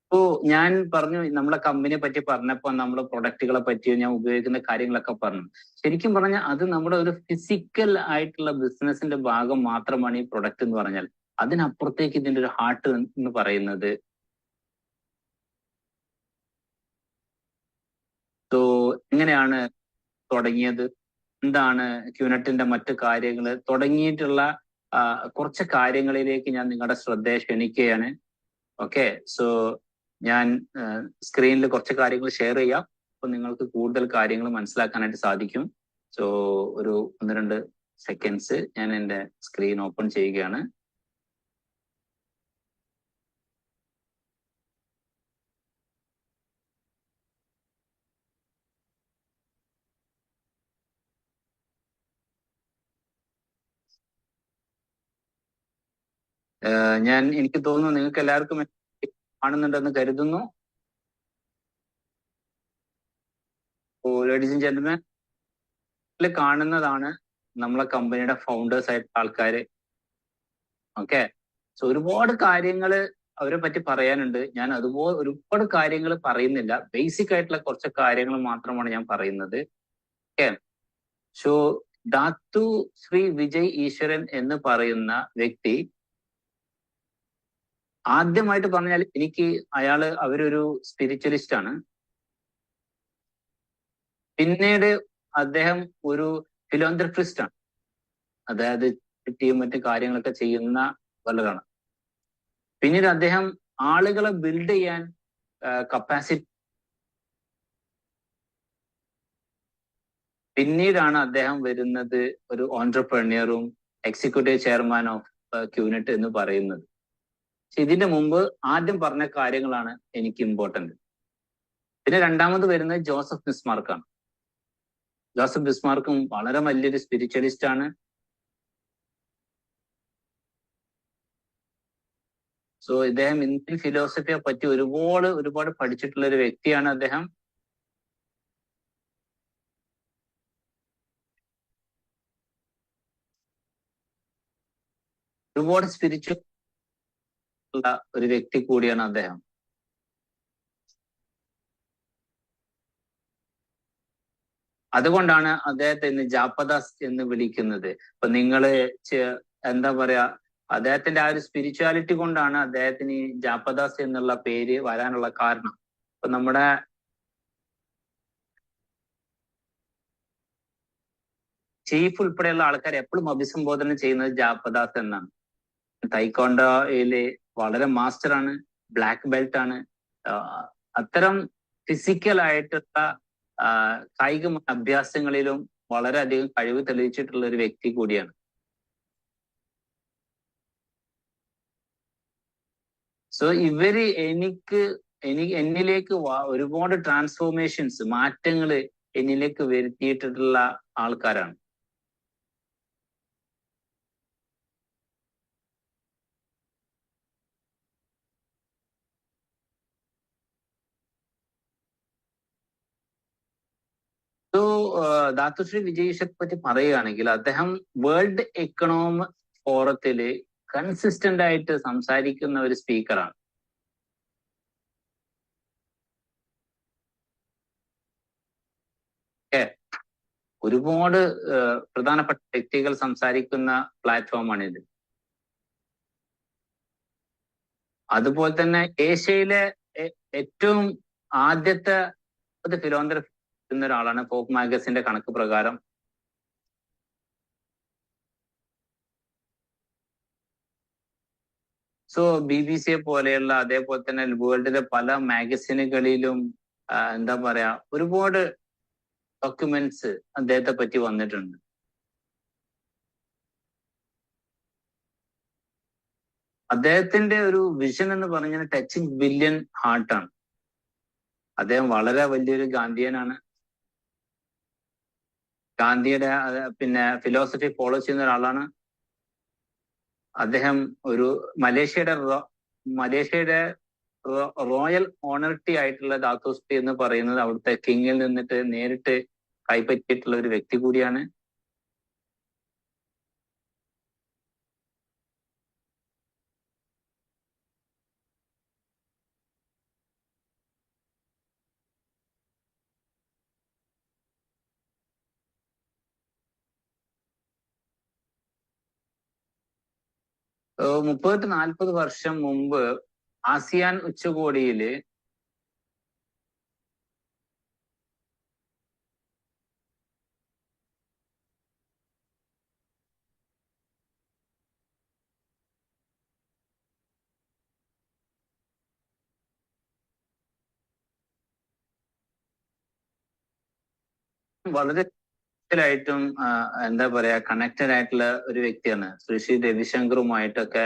ഇപ്പോ ഞാൻ പറഞ്ഞു നമ്മളെ കമ്പനിയെ പറ്റി പറഞ്ഞപ്പോൾ നമ്മളെ പ്രൊഡക്റ്റുകളെ പറ്റി ഞാൻ ഉപയോഗിക്കുന്ന കാര്യങ്ങളൊക്കെ പറഞ്ഞു. ശരിക്കും പറഞ്ഞാൽ അത് നമ്മുടെ ഒരു ഫിസിക്കൽ ആയിട്ടുള്ള ബിസിനസിന്റെ ഭാഗം മാത്രമാണ് ഈ പ്രൊഡക്റ്റ് എന്ന് പറഞ്ഞാൽ. അതിനപ്പുറത്തേക്ക് ഇതിന്റെ ഒരു ഹാർട്ട് എന്ന് പറയുന്നത്. സോ എങ്ങനെയാണ് തുടങ്ങിയത്, എന്താണ് ക്യൂനെറ്റിന്റെ മറ്റു കാര്യങ്ങൾ തുടങ്ങിയിട്ടുള്ള കുറച്ച് കാര്യങ്ങളിലേക്ക് ഞാൻ നിങ്ങളുടെ ശ്രദ്ധയെ ക്ഷണിക്കുകയാണ്. ഓക്കെ, സോ ഞാൻ സ്ക്രീനിൽ കുറച്ച് കാര്യങ്ങൾ ഷെയർ ചെയ്യാം. അപ്പൊ നിങ്ങൾക്ക് കൂടുതൽ കാര്യങ്ങൾ മനസ്സിലാക്കാനായിട്ട് സാധിക്കും. സോ ഒരു 1-2 സെക്കൻഡ്സ് ഞാൻ എൻ്റെ സ്ക്രീൻ ഓപ്പൺ ചെയ്യുകയാണ്. എനിക്ക് തോന്നുന്നു നിങ്ങൾക്ക് എല്ലാവർക്കും കാണുന്നുണ്ടെന്ന് കരുതുന്നു. ലേഡീസ് ആൻഡ് ജെന്റിൽമാൻ, കാണുന്നതാണ് നമ്മളെ കമ്പനിയുടെ ഫൗണ്ടേഴ്സ് ആയിട്ടുള്ള ആൾക്കാര്. ഓക്കെ, സോ ഒരുപാട് കാര്യങ്ങൾ അവരെ പറ്റി പറയാനുണ്ട്. ഞാൻ അതുപോലെ ഒരുപാട് കാര്യങ്ങൾ പറയുന്നില്ല, ബേസിക് ആയിട്ടുള്ള കുറച്ച് കാര്യങ്ങൾ മാത്രമാണ് ഞാൻ പറയുന്നത്. ഓക്കെ, സോ ധാത്തു ശ്രീ വിജയ് ഈശ്വരൻ എന്ന് പറയുന്ന വ്യക്തി, ആദ്യമായിട്ട് പറഞ്ഞാൽ എനിക്ക് അവരൊരു സ്പിരിച്വലിസ്റ്റ് ആണ്. പിന്നീട് അദ്ദേഹം ഒരു ഫിലോന്ത്രഫിസ്റ്റ് ആണ്, അതായത് മറ്റു കാര്യങ്ങളൊക്കെ ചെയ്യുന്ന വല്ലതാണ്. പിന്നീട് അദ്ദേഹം ആളുകളെ ബിൽഡ് ചെയ്യാൻ കപ്പാസിറ്റി, പിന്നീടാണ് അദ്ദേഹം വരുന്നത് ഒരു ഓൺട്രപ്രണിയറും എക്സിക്യൂട്ടീവ് ചെയർമാൻ ഓഫ് ക്യൂനെറ്റ് എന്ന് പറയുന്നത്. ഇതിന്റെ മുമ്പ് ആദ്യം പറഞ്ഞ കാര്യങ്ങളാണ് എനിക്ക് ഇമ്പോർട്ടന്റ്. പിന്നെ രണ്ടാമത് വരുന്നത് ജോസഫ് ബിസ്മാർക്കാണ്. ജോസഫ് ബിസ്മാർക്കും വളരെ വലിയൊരു സ്പിരിച്വലിസ്റ്റ് ആണ്. സോ ഇദ്ദേഹം ഇന്ത്യൻ ഫിലോസഫിയെ പറ്റി ഒരുപാട് പഠിച്ചിട്ടുള്ള ഒരു വ്യക്തിയാണ് അദ്ദേഹം. ഒരുപാട് സ്പിരിച്വൽ ഉള്ള ഒരു വ്യക്തി കൂടിയാണ് അദ്ദേഹം. അതുകൊണ്ടാണ് അദ്ദേഹത്തെ ഇന്ന് ജാപ്പദാസ് എന്ന് വിളിക്കുന്നത്. ഇപ്പൊ നിങ്ങള് എന്താ പറയാ, അദ്ദേഹത്തിന്റെ ആ ഒരു സ്പിരിച്വാലിറ്റി കൊണ്ടാണ് അദ്ദേഹത്തിന് ജാപ്പദാസ് എന്നുള്ള പേര് വരാനുള്ള കാരണം. ഇപ്പൊ നമ്മുടെ ചീഫ് ഉൾപ്പെടെയുള്ള ആൾക്കാർ എപ്പോഴും അഭിസംബോധന ചെയ്യുന്നത് ജാപ്പദാസ് എന്നാണ്. തൈക്കോണ്ടോയില് വളരെ മാസ്റ്റർ ആണ്, ബ്ലാക്ക് ബെൽറ്റ് ആണ്. അത്തരം ഫിസിക്കൽ ആയിട്ടുള്ള കായിക അഭ്യാസങ്ങളിലും വളരെയധികം കഴിവ് തെളിയിച്ചിട്ടുള്ള ഒരു വ്യക്തി കൂടിയാണ്. സോ ഇവര് എന്നിലേക്ക് ഒരുപാട് ട്രാൻസ്ഫോർമേഷൻസ്, മാറ്റങ്ങൾ എന്നിലേക്ക് വരുത്തിയിട്ടുള്ള ആൾക്കാരാണ്. സോ ധാത്തുശ്രീ വിജയീഷത്തെ പറ്റി പറയുകയാണെങ്കിൽ, അദ്ദേഹം വേൾഡ് എക്കണോമിക് ഫോറത്തില് കൺസിസ്റ്റന്റ് ആയിട്ട് സംസാരിക്കുന്ന ഒരു സ്പീക്കറാണ്. ഒരുപാട് പ്രധാനപ്പെട്ട വ്യക്തികൾ സംസാരിക്കുന്ന പ്ലാറ്റ്ഫോമാണിത്. അതുപോലെ തന്നെ ഏഷ്യയിലെ ഏറ്റവും ആദ്യത്തെ ഫിലോന്ത്രഫി എന്ന ഒരാളാണ് പോപ്പ് മാഗസിന്റെ കണക്ക് പ്രകാരം. സോ BBC പോലെയുള്ള, അതേപോലെ തന്നെ വേൾഡിലെ പല മാഗസിനുകളിലും എന്താ പറയാ, ഒരുപാട് ഡോക്യുമെന്റ്സ് അദ്ദേഹത്തെ പറ്റി വന്നിട്ടുണ്ട്. അദ്ദേഹത്തിന്റെ ഒരു വിഷൻ എന്ന് പറഞ്ഞാൽ ടച്ചിങ് ബില്യൺ ഹാർട്ടാണ്. അദ്ദേഹം വളരെ വലിയൊരു ഗാന്ധിയനാണ്. ഗാന്ധിയുടെ പിന്നെ ഫിലോസഫി ഫോളോ ചെയ്യുന്ന ഒരാളാണ്. അദ്ദേഹം ഒരു മലേഷ്യയുടെ റോയൽ ഓണർട്ടി ആയിട്ടുള്ള ധാത്തുശ്രീ എന്ന് പറയുന്നത് അവിടുത്തെ കിങ്ങിൽ നിന്നിട്ട് നേരിട്ട് കൈപ്പറ്റിയിട്ടുള്ള ഒരു വ്യക്തി കൂടിയാണ്. മുപ്പത് to 40 വർഷം മുമ്പ് ആസിയാൻ ഉച്ചകോടിയില് വളരെ ായിട്ടും എന്താ പറയാ, കണക്റ്റഡ് ആയിട്ടുള്ള ഒരു വ്യക്തിയാണ്. ശ്രീ രവിശങ്കറുമായിട്ടൊക്കെ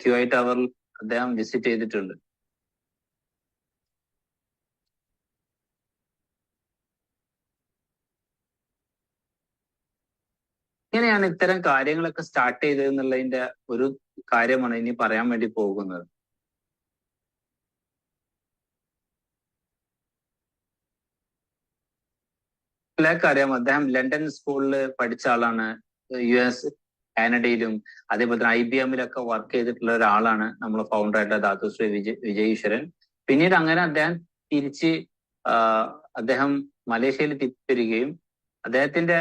ക്യുവൈറ്റ് അവറിൽ അദ്ദേഹം വിസിറ്റ് ചെയ്തിട്ടുണ്ട്. ഇങ്ങനെയാണ് ഇത്തരം കാര്യങ്ങളൊക്കെ സ്റ്റാർട്ട് ചെയ്തത് എന്നുള്ളതിന്റെ ഒരു കാര്യമാണ് ഇനി പറയാൻ വേണ്ടി പോകുന്നത്. എല്ലാവർക്കും അറിയാം, അദ്ദേഹം ലണ്ടൻ സ്കൂളിൽ പഠിച്ച ആളാണ്. US, കാനഡയിലും അതേപോലെ തന്നെ IBM-ലൊക്കെ വർക്ക് ചെയ്തിട്ടുള്ള ഒരാളാണ് നമ്മളെ ഫൗണ്ടറായിട്ടുള്ള ധാതുശ്രീ വിജയ് ഈശ്വരൻ. പിന്നീട് അങ്ങനെ അദ്ദേഹം തിരിച്ച് അദ്ദേഹം മലേഷ്യയിൽ തിരിച്ചു വരികയും അദ്ദേഹത്തിന്റെ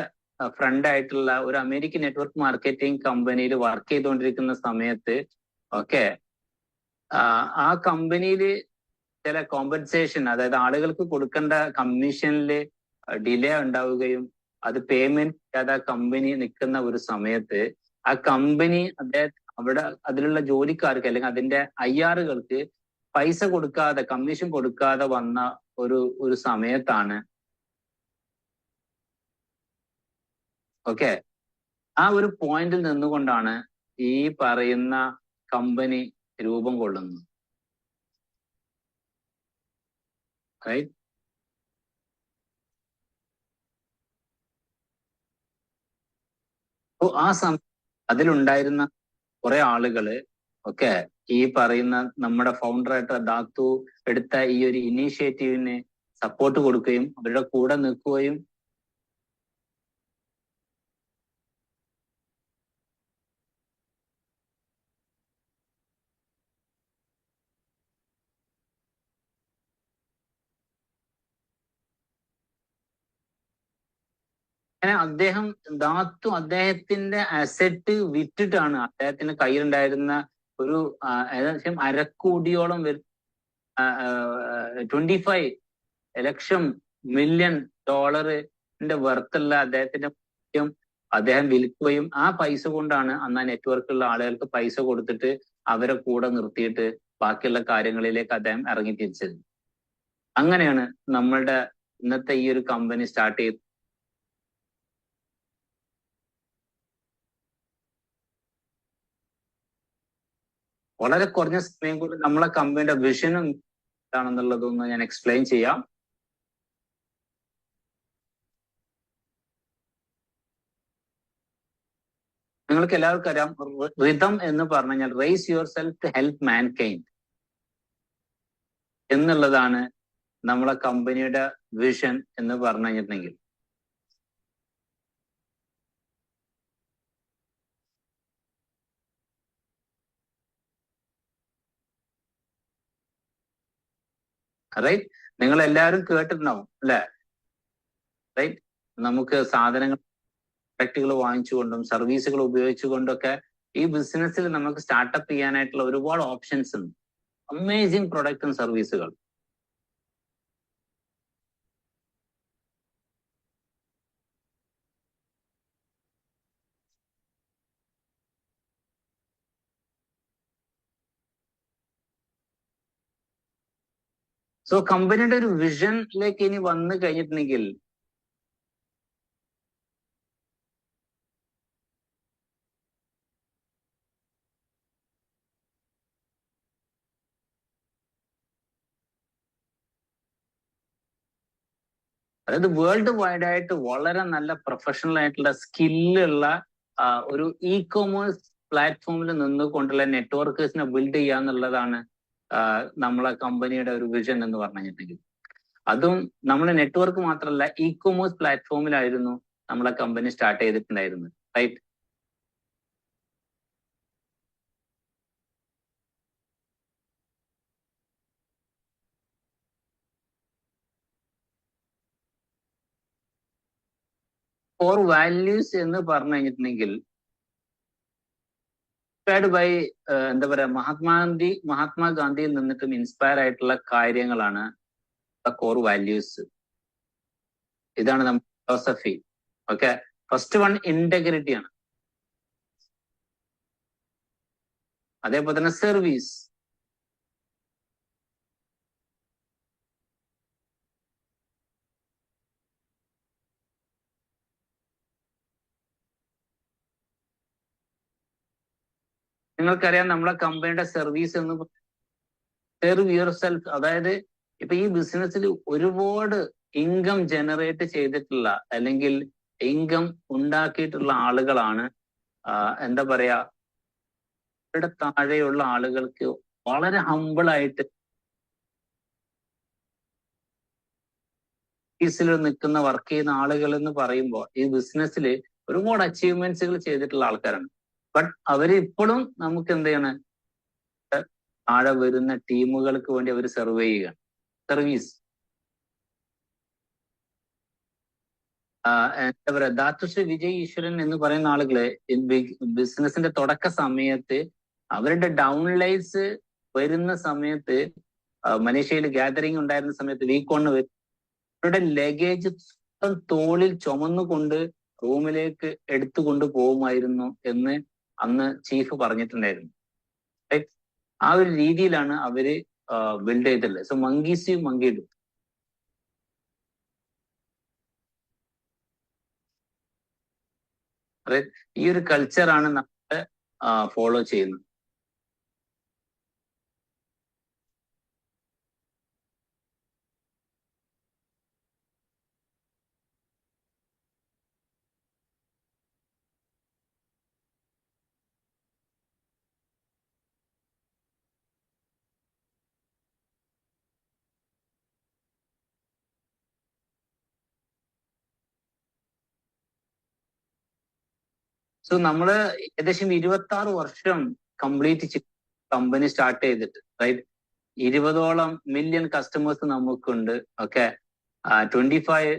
ഫ്രണ്ട് ആയിട്ടുള്ള ഒരു അമേരിക്കൻ നെറ്റ്വർക്ക് മാർക്കറ്റിംഗ് കമ്പനിയിൽ വർക്ക് ചെയ്തുകൊണ്ടിരിക്കുന്ന സമയത്ത് ആ കമ്പനിയിൽ ചില കോമ്പൻസേഷൻ, അതായത് ആളുകൾക്ക് കൊടുക്കേണ്ട കമ്മീഷനിൽ ഡിലേ ഉണ്ടാവുകയും അത് പേയ്മെന്റ് ചെയ്യാതെ കമ്പനി നിൽക്കുന്ന ഒരു സമയത്ത് ആ കമ്പനി അവിടെ അതിലുള്ള ജോലിക്കാർക്ക് അല്ലെങ്കിൽ അതിന്റെ IR-കൾക്ക് പൈസ കൊടുക്കാതെ, കമ്മീഷൻ കൊടുക്കാതെ വന്ന ഒരു സമയത്താണ് ആ ഒരു പോയിന്റിൽ നിന്നുകൊണ്ടാണ് ഈ പറയുന്ന കമ്പനി രൂപം കൊള്ളുന്നത്. റൈറ്റ്? ആ സമയം അതിലുണ്ടായിരുന്ന കുറെ ആളുകള് ഈ പറയുന്ന നമ്മുടെ ഫൗണ്ടറായിട്ട് ധാതു എടുത്ത ഈ ഒരു ഇനീഷ്യേറ്റീവിന് സപ്പോർട്ട് കൊടുക്കുകയും അവരുടെ കൂടെ നിൽക്കുകയും അങ്ങനെ ധാതു അദ്ദേഹത്തിന്റെ അസറ്റ് വിറ്റിട്ടാണ്, അദ്ദേഹത്തിന്റെ കയ്യിലുണ്ടായിരുന്ന ഒരു ഏകദേശം അരക്കോടിയോളം 25 ലക്ഷം മില്യൺ ഡോളറിന്റെ വെർത്തുള്ള അദ്ദേഹത്തിന്റെ അദ്ദേഹം വിൽക്കുകയും ആ പൈസ കൊണ്ടാണ് അന്ന് ആ നെറ്റ്വർക്കുള്ള ആളുകൾക്ക് പൈസ കൊടുത്തിട്ട് അവരെ കൂടെ നിർത്തിയിട്ട് ബാക്കിയുള്ള കാര്യങ്ങളിലേക്ക് അദ്ദേഹം ഇറങ്ങി തിരിച്ചത്. അങ്ങനെയാണ് നമ്മളുടെ ഇന്നത്തെ ഈ ഒരു കമ്പനി സ്റ്റാർട്ട് ചെയ്ത്. വളരെ കുറഞ്ഞ സമയം കൊണ്ട് നമ്മളെ കമ്പനിയുടെ വിഷനും എന്താണെന്നുള്ളതൊന്ന് ഞാൻ എക്സ്പ്ലെയിൻ ചെയ്യാം. നിങ്ങൾക്ക് എല്ലാവർക്കും അറിയാം, റിതം എന്ന് പറഞ്ഞു കഴിഞ്ഞാൽ raise yourself to help mankind എന്നുള്ളതാണ് നമ്മളെ കമ്പനിയുടെ വിഷൻ എന്ന് പറഞ്ഞു കഴിഞ്ഞിട്ടുണ്ടെങ്കിൽ. റൈറ്റ്? നിങ്ങൾ എല്ലാവരും കേട്ടിട്ടുണ്ടാവും അല്ലെ? റൈറ്റ്? നമുക്ക് സാധനങ്ങൾ, പ്രൊഡക്റ്റുകൾ വാങ്ങിച്ചുകൊണ്ടും സർവീസുകൾ ഉപയോഗിച്ചുകൊണ്ടൊക്കെ ഈ ബിസിനസ്സിൽ നമുക്ക് സ്റ്റാർട്ടപ്പ് ചെയ്യാനായിട്ടുള്ള ഒരുപാട് ഓപ്ഷൻസ് ഉണ്ട്. അമേസിങ് പ്രൊഡക്റ്റും സർവീസുകൾ. സോ കമ്പനിയുടെ ഒരു വിഷനിലേക്ക് ഇനി വന്നു കഴിഞ്ഞിട്ടുണ്ടെങ്കിൽ അതായത് വേൾഡ് വൈഡ് ആയിട്ട് വളരെ നല്ല പ്രൊഫഷണൽ ആയിട്ടുള്ള സ്കില്ലുള്ള ഒരു ഇ-കൊമേഴ്സ് പ്ലാറ്റ്ഫോമിൽ നിന്നുകൊണ്ടുള്ള നെറ്റ്വർക്കേഴ്സിനെ ബിൽഡ് ചെയ്യുക എന്നുള്ളതാണ് നമ്മളെ കമ്പനിയുടെ ഒരു വിഷൻ എന്ന് പറഞ്ഞു കഴിഞ്ഞിട്ടുണ്ടെങ്കിൽ. അതും നമ്മുടെ നെറ്റ്വർക്ക് മാത്രമല്ല, ഇ-കൊമേഴ്സ് പ്ലാറ്റ്ഫോമിലായിരുന്നു നമ്മളെ കമ്പനി സ്റ്റാർട്ട് ചെയ്തിട്ടുണ്ടായിരുന്നത്. റൈറ്റ്? കോർ വാല്യൂസ് എന്ന് പറഞ്ഞു കഴിഞ്ഞിട്ടുണ്ടെങ്കിൽ ഇൻസ്പയർഡ് ബൈ എന്താ പറയാ, മഹാത്മാഗാന്ധിയിൽ നിന്നിട്ടും ഇൻസ്പയർ ആയിട്ടുള്ള കാര്യങ്ങളാണ് കോർ വാല്യൂസ്. ഇതാണ് നമ്മുടെ ഫിലോസഫി. ഫസ്റ്റ് വൺ ഇന്റഗ്രിറ്റി ആണ്. അതേപോലെ തന്നെ സർവീസ്. നിങ്ങൾക്കറിയാം നമ്മളെ കമ്പനിയുടെ സർവീസ് എന്ന് സെർവ് യുവർ സെൽഫ്. അതായത് ഇപ്പൊ ഈ ബിസിനസ്സിൽ ഒരുപാട് ഇൻകം ജനറേറ്റ് ചെയ്തിട്ടുള്ള അല്ലെങ്കിൽ ഇൻകം ഉണ്ടാക്കിയിട്ടുള്ള ആളുകളാണ് എന്താ പറയാ അവരുടെ താഴെയുള്ള ആളുകൾക്ക് വളരെ ഹമ്പിളായിട്ട് ഓഫീസിൽ നിൽക്കുന്ന വർക്ക് ചെയ്യുന്ന ആളുകൾ എന്ന് പറയുമ്പോൾ ഈ ബിസിനസ്സിൽ ഒരുപാട് അച്ചീവ്മെന്റ്സുകൾ ചെയ്തിട്ടുള്ള ആൾക്കാരാണ്. ബട്ട് അവര് ഇപ്പോഴും നമുക്ക് എന്ത് ചെയ്യണം, താഴെ വരുന്ന ടീമുകൾക്ക് വേണ്ടി അവർ സർവ് ചെയ്യുകയാണ്, സർവീസ്. എന്താ പറയാ, ധാത്തുശ്രീ വിജയ് ഈശ്വരൻ എന്ന് പറയുന്ന ആളുകള് ബിസിനസിന്റെ തുടക്ക സമയത്ത് അവരുടെ ഡൗൺലൈൻസ് വരുന്ന സമയത്ത് മലേഷ്യയിൽ ഗ്യാതറിംഗ് ഉണ്ടായിരുന്ന സമയത്ത് വീക്കോണ് അവരുടെ ലഗേജ് തോളിൽ ചുമന്നുകൊണ്ട് റൂമിലേക്ക് എടുത്തുകൊണ്ട് പോകുമായിരുന്നു എന്ന് അന്ന് ചീഫ് പറഞ്ഞിട്ടുണ്ടായിരുന്നു. ആ ഒരു രീതിയിലാണ് അവര് ബിൽഡ് ചെയ്തിട്ടുള്ളത്. So monkeys monkey do. ഈ ഒരു കൾച്ചറാണ് നമ്മൾ ഫോളോ ചെയ്യുന്നത്. സോ നമ്മള് ഏകദേശം 26 വർഷം കംപ്ലീറ്റ് കമ്പനി സ്റ്റാർട്ട് ചെയ്തിട്ട്, റൈറ്റ്. 20ഓളം മില്യൺ കസ്റ്റമേഴ്സ് നമുക്കുണ്ട്. ഓക്കെ, 25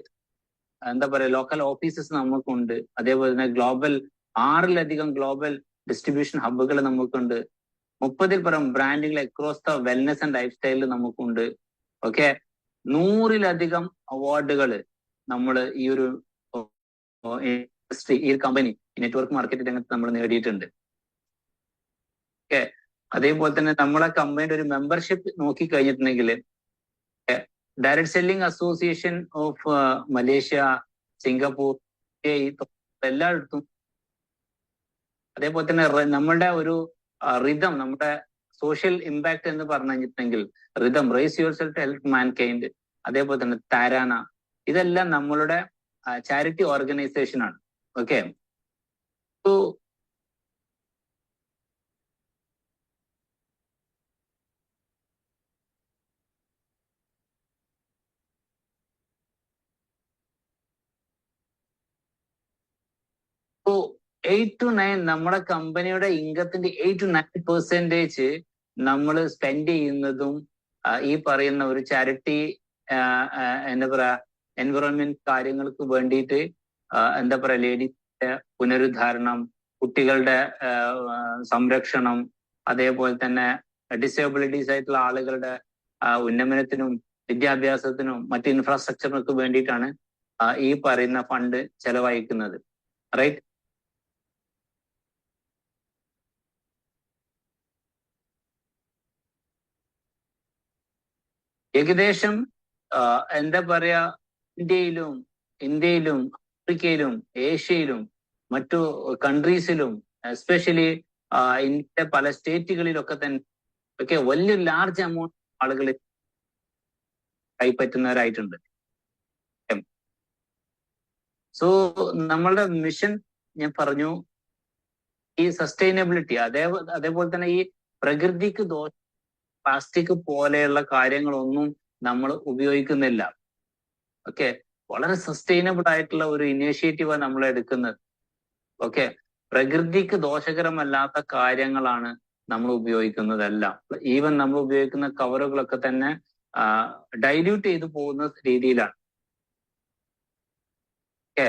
എന്താ പറയാ ലോക്കൽ ഓഫീസസ് നമുക്കുണ്ട്. അതേപോലെ തന്നെ ഗ്ലോബൽ 6ലധികം ഗ്ലോബൽ ഡിസ്ട്രിബ്യൂഷൻ ഹബ്ബുകൾ നമുക്കുണ്ട്. 30ൽ പരം ബ്രാൻഡുകൾ across the wellness and life സ്റ്റൈലിൽ നമുക്കുണ്ട്. ഓക്കെ, 100ലധികം അവാർഡുകൾ നമ്മൾ ഈ ഒരു ഇൻഡസ്ട്രി, ഈ ഒരു കമ്പനി നെറ്റ്വർക്ക് മാർക്കറ്റിംഗ് രംഗത്ത് നമ്മൾ നേടിയിട്ടുണ്ട്. ഓക്കെ, അതേപോലെ തന്നെ നമ്മളെ കമ്പനിയുടെ ഒരു മെമ്പർഷിപ്പ് നോക്കി കഴിഞ്ഞിട്ടുണ്ടെങ്കിൽ direct selling association of Malaysia, Singapore, എല്ലായിടത്തും. അതേപോലെ തന്നെ നമ്മളുടെ ഒരു റിതം, നമ്മുടെ സോഷ്യൽ ഇമ്പാക്ട് എന്ന് പറഞ്ഞു കഴിഞ്ഞിട്ടുണ്ടെങ്കിൽ rhythm, raise yourself to help mankind, അതേപോലെ തന്നെ താരാന, ഇതെല്ലാം നമ്മളുടെ ചാരിറ്റി ഓർഗനൈസേഷൻ ആണ്. ഓക്കെ, സോ സോ 8 to 9 നമ്മുടെ കമ്പനിയുടെ ഇൻകത്തിന്റെ 8 to 9% നമ്മൾ സ്പെൻഡ് ചെയ്യുന്നതും ഈ പറയുന്ന ഒരു ചാരിറ്റി എന്താ പറയാ എൻവറോൺമെന്റ് കാര്യങ്ങൾക്ക് വേണ്ടിയിട്ട്, എന്താ പറയാ ലേഡീസിന്റെ പുനരുദ്ധാരണം, കുട്ടികളുടെ സംരക്ഷണം, അതേപോലെ തന്നെ ഡിസേബിലിറ്റീസ് ആയിട്ടുള്ള ആളുകളുടെ ഉന്നമനത്തിനും വിദ്യാഭ്യാസത്തിനും മറ്റ് ഇൻഫ്രാസ്ട്രക്ചറിനൊക്കെ വേണ്ടിയിട്ടാണ് ഈ പറയുന്ന ഫണ്ട് ചെലവഴിക്കുന്നത്, റൈറ്റ്. ഏകദേശം എന്താ പറയാ ഇന്ത്യയിലും ആഫ്രിക്കയിലും ഏഷ്യയിലും മറ്റു കൺട്രീസിലും എസ്പെഷ്യലി ഇന്ത്യയുടെ പല സ്റ്റേറ്റുകളിലൊക്കെ തന്നെ ഒക്കെ വലിയ ലാർജ് എമൗണ്ട് ആളുകൾ കൈപ്പറ്റുന്നവരായിട്ടുണ്ട്. സോ നമ്മളുടെ മിഷൻ ഞാൻ പറഞ്ഞു, ഈ സസ്റ്റൈനബിലിറ്റി, അതേപോലെ തന്നെ ഈ പ്രകൃതിക്ക് പ്ലാസ്റ്റിക് പോലെയുള്ള കാര്യങ്ങളൊന്നും നമ്മൾ ഉപയോഗിക്കുന്നില്ല. ഓക്കെ, വളരെ സസ്റ്റൈനബിൾ ആയിട്ടുള്ള ഒരു ഇനിഷ്യേറ്റീവാണ് നമ്മൾ എടുക്കുന്നത്. ഓക്കെ, പ്രകൃതിക്ക് ദോഷകരമല്ലാത്ത കാര്യങ്ങളാണ് നമ്മൾ ഉപയോഗിക്കുന്നതെല്ലാം. ഈവൻ നമ്മൾ ഉപയോഗിക്കുന്ന കവറുകളൊക്കെ തന്നെ ഡൈല്യൂട്ട് ചെയ്തു പോകുന്ന രീതിയിലാണ്. ഓക്കെ,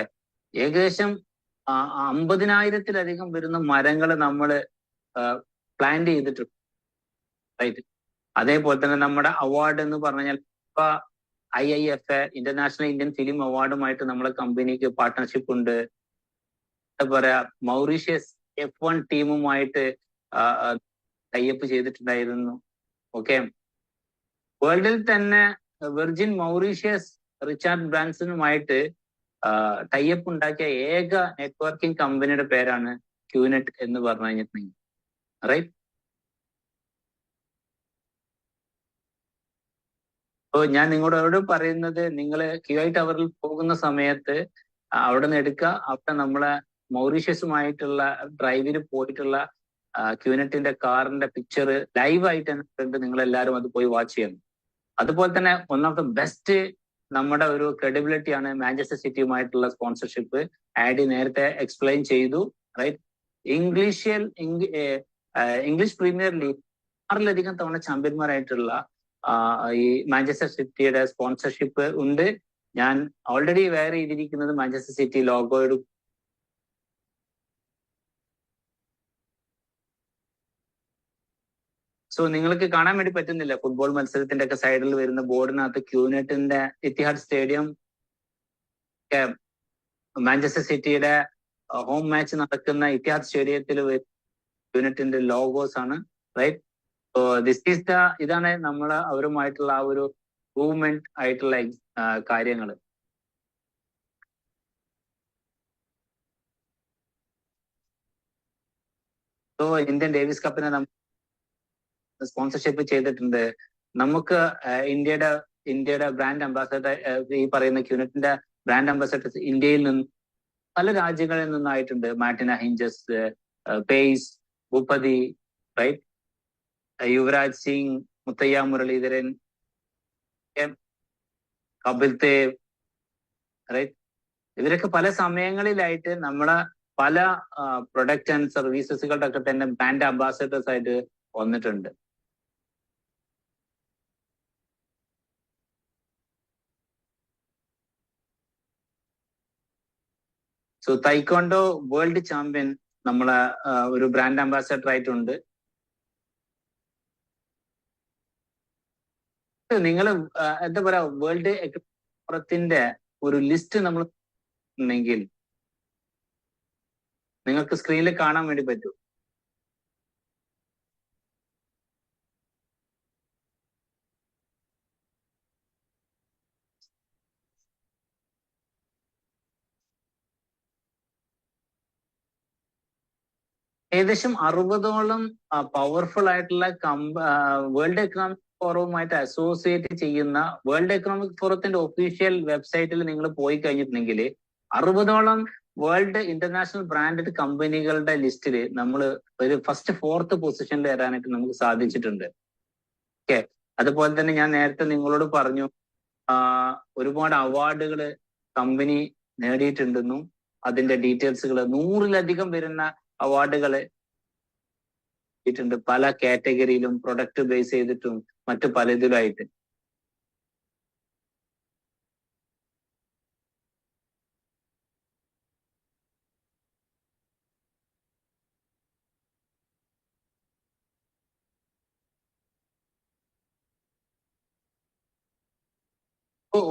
ഏകദേശം 50,000-ലധികം വരുന്ന മരങ്ങൾ നമ്മൾ പ്ലാന്റ് ചെയ്തിട്ടുണ്ട്, റൈറ്റ്. അതേപോലെ തന്നെ നമ്മുടെ അവാർഡ് എന്ന് പറഞ്ഞാൽ ഇപ്പൊ IIFA ഇന്റർനാഷണൽ ഇന്ത്യൻ ഫിലിം അവാർഡുമായിട്ട് നമ്മളെ കമ്പനിക്ക് പാർട്ട്ണർഷിപ്പ് ഉണ്ട്. എന്താ പറയാ മൗറീഷ്യസ് F1 ടീമുമായിട്ട് ടൈപ്പ് ചെയ്തിട്ടുണ്ടായിരുന്നു. ഓക്കെ, വേൾഡിൽ തന്നെ വെർജിൻ മൗറീഷ്യസ് റിച്ചാർഡ് ബ്രാൻസണുമായിട്ട് ടൈപ്പ് ഉണ്ടാക്കിയ ഏക നെറ്റ്വർക്കിംഗ് കമ്പനിയുടെ പേരാണ് ക്യൂനെറ്റ് എന്ന് പറഞ്ഞു കഴിഞ്ഞിട്ടുണ്ടെങ്കിൽ, റൈറ്റ്. അപ്പോൾ ഞാൻ നിങ്ങളോട് പറയുന്നത്, നിങ്ങൾ QI ടവറിൽ പോകുന്ന സമയത്ത് അവിടെ നിന്ന് എടുക്കുക. അവിടെ നമ്മളെ മൗറീഷ്യസുമായിട്ടുള്ള ഡ്രൈവിന് പോയിട്ടുള്ള ക്യൂനെറ്റിന്റെ കാറിന്റെ പിക്ചർ ലൈവായിട്ട് തന്നെ നിങ്ങൾ എല്ലാവരും അത് പോയി വാച്ച് ചെയ്യണം. അതുപോലെ തന്നെ വൺ ഓഫ് ദ ബെസ്റ്റ് നമ്മുടെ ഒരു ക്രെഡിബിലിറ്റി ആണ് മാഞ്ചസ്റ്റർ സിറ്റിയുമായിട്ടുള്ള സ്പോൺസർഷിപ്പ്. ആഡി നേരത്തെ എക്സ്പ്ലെയിൻ ചെയ്തു, റൈറ്റ്? ഇംഗ്ലീഷ് പ്രീമിയർ ലീഗ് 6ലധികം തവണ ചാമ്പ്യന്മാരായിട്ടുള്ള ഈ മാഞ്ചസ്റ്റർ സിറ്റിയുടെ സ്പോൺസർഷിപ്പ് ഉണ്ട്. ഞാൻ ഓൾറെഡി വെയർ ചെയ്തിരിക്കുന്നത് മാഞ്ചസ്റ്റർ സിറ്റി ലോഗോയുടെ. സോ നിങ്ങൾക്ക് കാണാൻ വേണ്ടി പറ്റുന്നില്ല, ഫുട്ബോൾ മത്സരത്തിന്റെ ഒക്കെ സൈഡിൽ വരുന്ന ബോർഡിനകത്ത് ക്യൂനെറ്റിന്റെ ഇത്തിഹാദ് സ്റ്റേഡിയം, മാഞ്ചസ്റ്റർ സിറ്റിയുടെ ഹോം മാച്ച് നടക്കുന്ന ഇത്തിഹാദ് സ്റ്റേഡിയത്തിൽ ക്യൂനെറ്റിന്റെ ലോഗോസ് ആണ്, റൈറ്റ്? സോ ദിസ് ഈസ് ഇതാണ് നമ്മൾ അവരുമായിട്ടുള്ള ആ ഒരു മൂവ്മെന്റ് ആയിട്ടുള്ള കാര്യങ്ങൾ. സോ ഇന്ത്യൻ ഡേവിസ് കപ്പിനെ സ്പോൺസർഷിപ്പ് ചെയ്തിട്ടുണ്ട്. നമുക്ക് ഇന്ത്യയുടെ ബ്രാൻഡ് അംബാസഡർ, ഈ പറയുന്ന ക്യൂനെറ്റിന്റെ ബ്രാൻഡ് അംബാസഡർ ഇന്ത്യയിൽ നിന്ന് പല രാജ്യങ്ങളിൽ നിന്നായിട്ടുണ്ട്. Martina Hingis, Paes, Bhupathi, right? Yuvraj Singh, Muttiah Muralitharan, Kapil Dev, right? ഇവരൊക്കെ പല സമയങ്ങളിലായിട്ട് നമ്മളെ പല പ്രൊഡക്റ്റ് ആൻഡ് സർവീസസുകളുടെ ഒക്കെ തന്നെ ബ്രാൻഡ് അംബാസഡേഴ്സ് ആയിട്ട് വന്നിട്ടുണ്ട്. സോ തൈക്കോണ്ടോ വേൾഡ് ചാമ്പ്യൻ നമ്മളെ ഒരു ബ്രാൻഡ് അംബാസഡർ ആയിട്ടുണ്ട്. നിങ്ങൾ എന്താ പറയാ, വേൾഡ് എക്കണോമിക് ഒരു ലിസ്റ്റ് നമ്മൾ ഉണ്ടെങ്കിൽ നിങ്ങൾക്ക് സ്ക്രീനിൽ കാണാൻ വേണ്ടി പറ്റും. ഏകദേശം 60ഓളം പവർഫുൾ ആയിട്ടുള്ള വേൾഡ് എക്കണോമിക് ഫോറവുമായിട്ട് അസോസിയേറ്റ് ചെയ്യുന്ന വേൾഡ് എക്കണോമിക് ഫോറത്തിന്റെ ഒഫീഷ്യൽ വെബ്സൈറ്റിൽ നിങ്ങൾ പോയി കഴിഞ്ഞിട്ടുണ്ടെങ്കിൽ 60ഓളം വേൾഡ് ഇന്റർനാഷണൽ ബ്രാൻഡഡ് കമ്പനികളുടെ ലിസ്റ്റിൽ നമ്മൾ ഒരു ഫസ്റ്റ് 4th പൊസിഷനിൽ വരാനായിട്ട് നമുക്ക് സാധിച്ചിട്ടുണ്ട്. ഓക്കെ, അതുപോലെ തന്നെ ഞാൻ നേരത്തെ നിങ്ങളോട് പറഞ്ഞു, ഒരുപാട് അവാർഡുകൾ കമ്പനി നേടിയിട്ടുണ്ടെന്നും അതിന്റെ ഡീറ്റെയിൽസുകൾ 100ലധികം വരുന്ന അവാർഡുകൾ കിട്ടിയിട്ടുണ്ട്, പല കാറ്റഗറിയിലും പ്രൊഡക്റ്റ് ബേസ് ചെയ്തിട്ടും മറ്റു പലതിലായിട്ട്.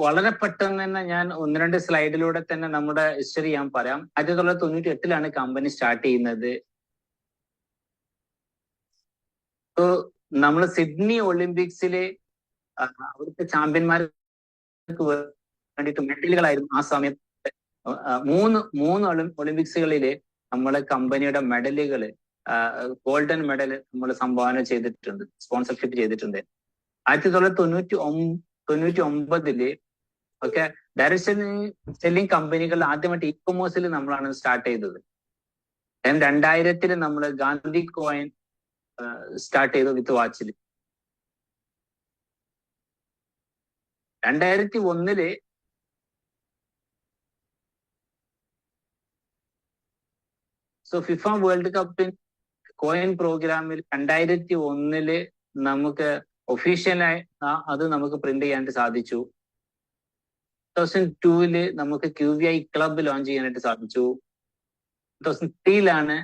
വളരെ പെട്ടെന്ന് തന്നെ ഞാൻ 1-2 സ്ലൈഡിലൂടെ തന്നെ നമ്മുടെ ഹിസ്റ്ററി ഞാൻ പറയാം. 1998ലാണ് കമ്പനി സ്റ്റാർട്ട് ചെയ്യുന്നത്. നമ്മൾ സിഡ്നി ഒളിമ്പിക്സിലെ അവിടുത്തെ ചാമ്പ്യന്മാർക്ക് വേണ്ടിയിട്ട് മെഡലുകളായിരുന്നു ആ സമയത്ത്. മൂന്ന് ഒളിമ്പിക്സുകളില് നമ്മളെ കമ്പനിയുടെ മെഡലുകൾ, ഗോൾഡൻ മെഡൽ നമ്മൾ സംഭാവന ചെയ്തിട്ടുണ്ട്, സ്പോൺസർഷിപ്പ് ചെയ്തിട്ടുണ്ട്. 1999 ഒക്കെ ഡയറക്റ്റ് സെല്ലിംഗ് കമ്പനികൾ ആദ്യമായിട്ട് ഇ കൊമേഴ്സിൽ നമ്മളാണ് സ്റ്റാർട്ട് ചെയ്തത്. 2000 നമ്മൾ ഗാന്ധി കോയിൻ സ്റ്റാർട്ട് ചെയ്തു വിത്ത് വാച്ചിൽ. 2001 സോ ഫിഫ വേൾഡ് കപ്പിൻ കോയിൻ പ്രോഗ്രാമിൽ 2001 നമുക്ക് ഒഫീഷ്യലായി അത് നമുക്ക് പ്രിന്റ് ചെയ്യാനായിട്ട് സാധിച്ചു. 2002 നമുക്ക് QVI ക്ലബ് ലോഞ്ച് ചെയ്യാനായിട്ട് സാധിച്ചു. 2003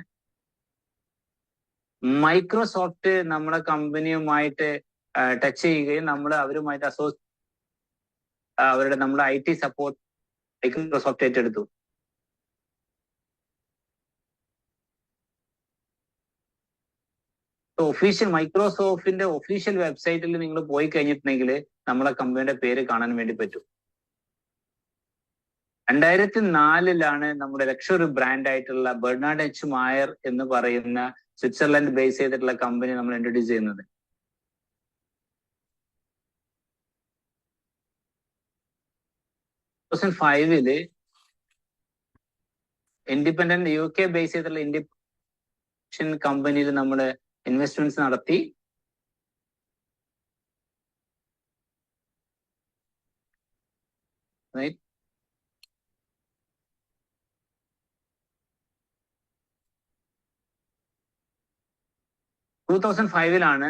മൈക്രോസോഫ്റ്റ് നമ്മുടെ കമ്പനിയുമായിട്ട് ടച്ച് ചെയ്യുകയും നമ്മൾ അവരുമായിട്ട് അവരുടെ നമ്മുടെ IT സപ്പോർട്ട് മൈക്രോസോഫ്റ്റ് ഏറ്റെടുത്തു. ഒഫീഷ്യൽ മൈക്രോസോഫ്റ്റിന്റെ ഒഫീഷ്യൽ വെബ്സൈറ്റിൽ നിങ്ങൾ പോയി കഴിഞ്ഞിട്ടുണ്ടെങ്കിൽ നമ്മളെ കമ്പനിയുടെ പേര് കാണാൻ വേണ്ടി പറ്റും. 2004 നമ്മുടെ ലക്ഷറി ബ്രാൻഡ് ആയിട്ടുള്ള ബെർണാഡ് എച്ച് മായർ എന്ന് പറയുന്ന സ്വിറ്റ്സർലൻഡ് ബേസ് ചെയ്തിട്ടുള്ള കമ്പനി നമ്മൾ ഇൻട്രൊഡ്യൂസ് ചെയ്യുന്നത്. 2005 ഇൻഡിപെൻഡന്റ് UK ബേസ് ചെയ്തിട്ടുള്ള ഇൻഡിപെൻഡന്റ് കമ്പനിയിൽ നമ്മൾ ഇൻവെസ്റ്റ്മെന്റ്സ് നടത്തി. റൈറ്റ്. ടൂ 2005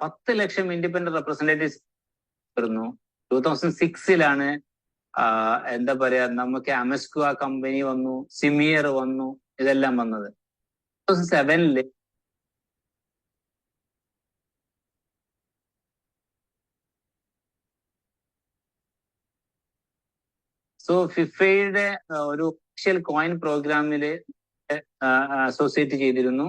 10 ലക്ഷം ഇൻഡിപെൻഡന്റ് റെപ്രസെന്റേറ്റീവ്സ് വരുന്നു. 2006 എന്താ പറയാ, നമുക്ക് അമസ്ക്വ കമ്പനി വന്നു, സിമിയർ വന്നു, ഇതെല്ലാം വന്നത്. 2007 സോ ഫിഫയുടെ ഒരു ഒഫീഷ്യൽ കോയിൻ പ്രോഗ്രാമിൽ അസോസിയേറ്റ് ചെയ്തിരുന്നു.